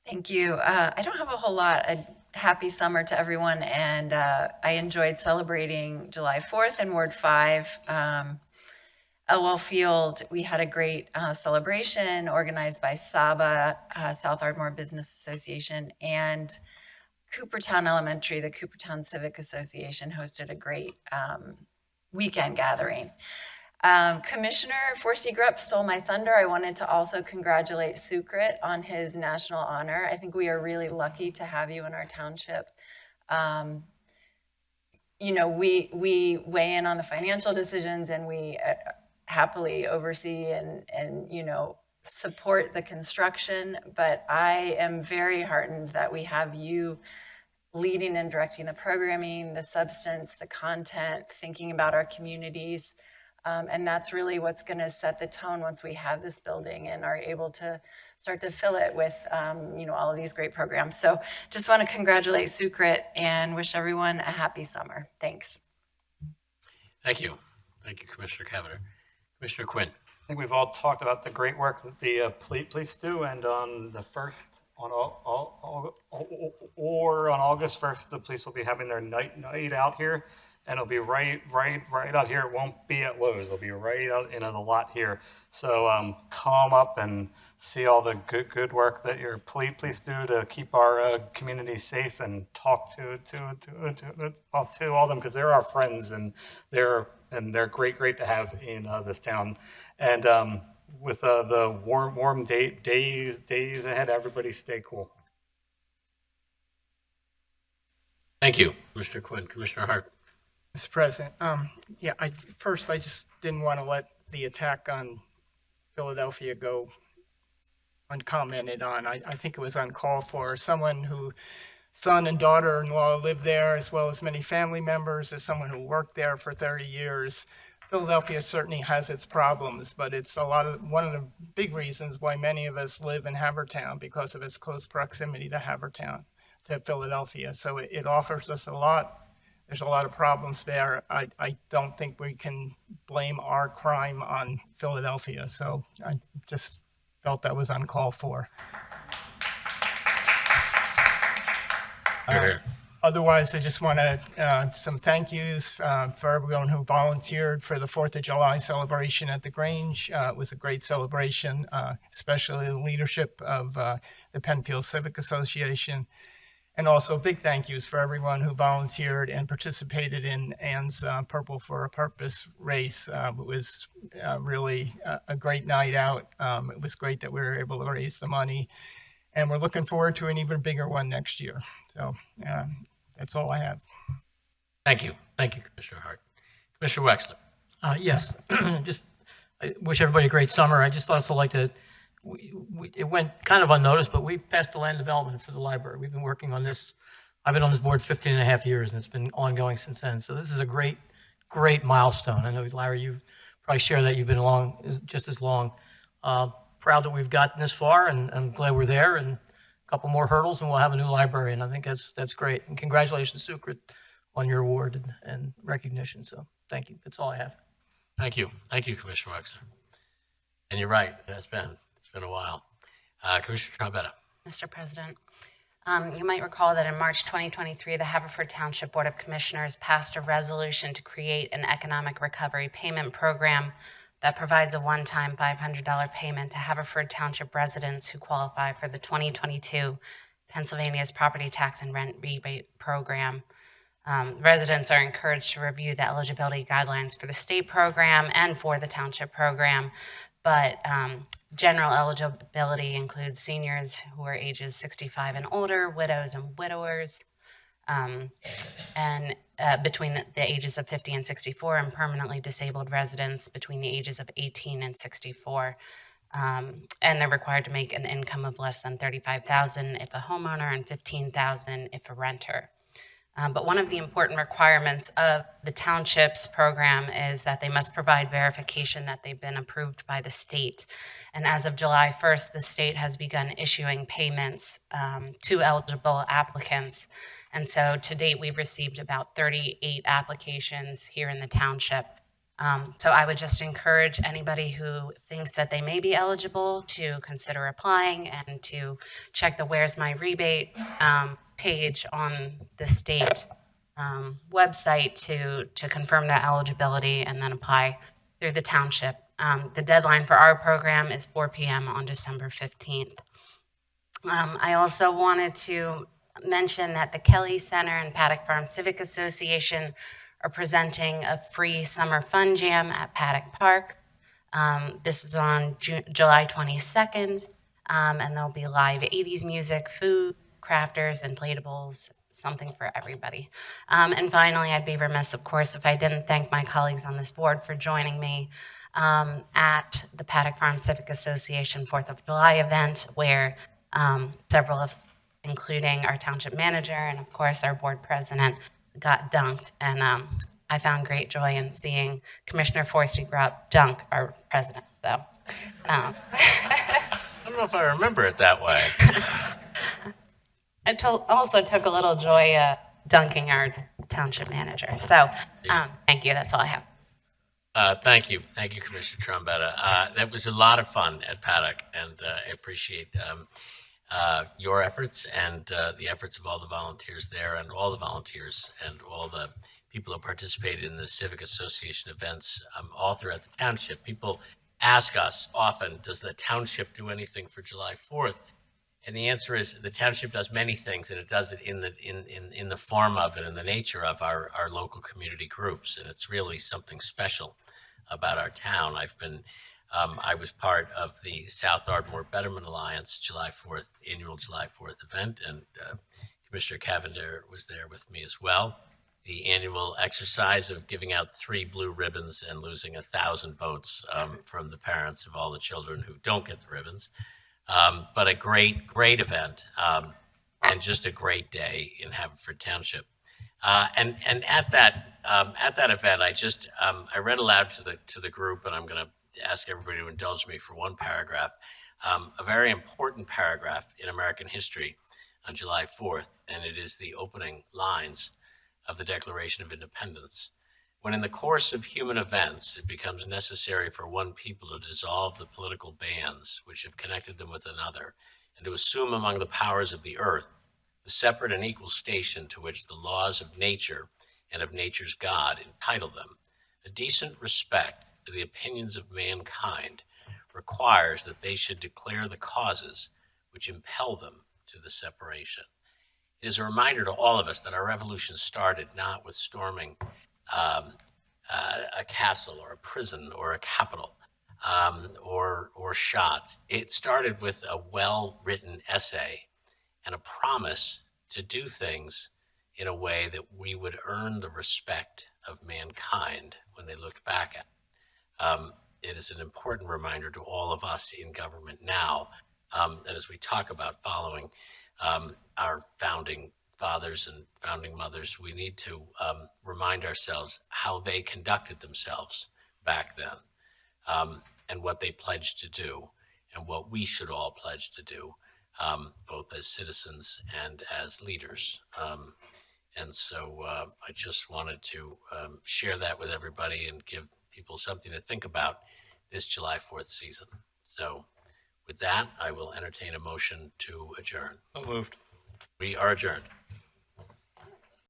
Thank you. I don't have a whole lot. A happy summer to everyone, and I enjoyed celebrating July 4th in Ward 5. Elwell Field, we had a great celebration organized by SABA, South Ardmore Business Association, and Coopertown Elementary, the Coopertown Civic Association, hosted a great weekend gathering. Commissioner Forsey Grupp stole my thunder. I wanted to also congratulate Sukrit on his national honor. I think we are really lucky to have you in our township. You know, we weigh in on the financial decisions, and we happily oversee and you know, support the construction, but I am very heartened that we have you leading and directing the programming, the substance, the content, thinking about our communities. And that's really what's going to set the tone once we have this building and are able to start to fill it with, you know, all of these great programs. So just want to congratulate Sukrit and wish everyone a happy summer. Thanks. Thank you. Thank you, Commissioner Cavender. Commissioner Quinn. I think we've all talked about the great work that the police do, and on the first, on August 1st, the police will be having their night out here, and it'll be right out here. It won't be at Lowe's. It'll be right out in the lot here. So come up and see all the good work that your police do to keep our community safe, and talk to all of them, because they're our friends, and they're great to have in this town. And with the warm days ahead, everybody stay cool. Thank you, Commissioner Quinn. Commissioner Hart. Mr. President, yeah, I just didn't want to let the attack on Philadelphia go uncommented on. I think it was uncalled for. Someone who son and daughter-in-law live there, as well as many family members, as someone who worked there for 30 years. Philadelphia certainly has its problems, but it's one of the big reasons why many of us live in Havertown, because of its close proximity to Philadelphia. So it offers us a lot. There's a lot of problems there. I don't think we can blame our crime on Philadelphia. So I just felt that was uncalled for. Otherwise, I just want to some thank yous for everyone who volunteered for the 4th of July celebration at the Grange. It was a great celebration, especially the leadership of the Penfield Civic Association. And also big thank yous for everyone who volunteered and participated in Ann's Purple for a Purpose race. It was really a great night out. It was great that we were able to raise the money, and we're looking forward to an even bigger one next year. So that's all I have. Thank you. Thank you, Commissioner Hart. Commissioner Wexler. Yes, I wish everybody a great summer. I just also like to, it went kind of unnoticed, but we passed the land development for the library. We've been working on this. I've been on this board 15 and a half years, and it's been ongoing since then. So this is a great milestone. I know, Larry, you probably share that. You've been along just as long. Proud that we've gotten this far, and I'm glad we're there, and a couple more hurdles, and we'll have a new library, and I think that's great. And congratulations, Sukrit, on your award and recognition. So thank you. That's all I have. Thank you. Thank you, Commissioner Wexler. And you're right, it's been a while. Commissioner Trombetta. Mr. President, You might recall that in March 2023, the Haverford Township Board of Commissioners passed a resolution to create an economic recovery payment program that provides a one-time $500 payment to Haverford Township residents who qualify for the 2022 Pennsylvania's Property Tax and Rent Rebate Program. Residents are encouraged to review the eligibility guidelines for the state program and for the township program, but general eligibility includes seniors who are ages 65 and older, widows and widowers, and between the ages of 50 and 64, and permanently disabled residents between the ages of 18 and 64. And they're required to make an income of less than $35,000 if a homeowner and $15,000 if a renter. But one of the important requirements of the township's program is that they must provide verification that they've been approved by the state. And as of July 1st, the state has begun issuing payments to eligible applicants. And so to date, we've received about 38 applications here in the township. So I would just encourage anybody who thinks that they may be eligible to consider applying and to check the Where's My Rebate page on the state website to confirm their eligibility and then apply through the township. The deadline for our program is 4 p.m. on December 15th. I also wanted to mention that the Kelly Center and Paddock Farm Civic Association are presenting a free summer fun jam at Paddock Park. This is on July 22nd, and there'll be live 80s music, food, crafters, inflatables, something for everybody. And finally, I'd be remiss, of course, if I didn't thank my colleagues on this board for joining me at the Paddock Farm Civic Association 4th of July event, where several of us, including our township manager and, of course, our board president, got dunked. And I found great joy in seeing Commissioner Forsty Grubb dunk our president. So I don't know if I remember it that way. I also took a little joy dunking our township manager. So thank you. That's all I have. Thank you, Commissioner Trombetta. That was a lot of fun at Paddock, and I appreciate your efforts and the efforts of all the volunteers there, and all the volunteers and all the people who participated in the Civic Association events all throughout the township. People ask us often, does the township do anything for July 4th? And the answer is the township does many things, and it does it in the form of it and the nature of our local community groups. And it's really something special about our town. I was part of the South Ardmore Betterment Alliance annual July 4th event, and Commissioner Cavender was there with me as well. The annual exercise of giving out 3 blue ribbons and losing 1,000 votes from the parents of all the children who don't get the ribbons. But a great event, and just a great day in Haverford Township. And at that event, I read aloud to the group, and I'm going to ask everybody to indulge me for one paragraph, a very important paragraph in American history on July 4th, and it is the opening lines of the Declaration of Independence. When in the course of human events, it becomes necessary for one people to dissolve the political bands which have connected them with another, and to assume among the powers of the earth the separate and equal station to which the laws of nature and of nature's God entitle them, a decent respect to the opinions of mankind requires that they should declare the causes which impel them to the separation. It is a reminder to all of us that our revolution started not with storming a castle or a prison or a capital or shots. It started with a well-written essay and a promise to do things in a way that we would earn the respect of mankind when they looked back at it. It is an important reminder to all of us in government now that as we talk about following our founding fathers and founding mothers, we need to remind ourselves how they conducted themselves back then, and what they pledged to do, and what we should all pledge to do, both as citizens and as leaders. And so I just wanted to share that with everybody and give people something to think about this July 4th season. So with that, I will entertain a motion to adjourn. So moved. We are adjourned.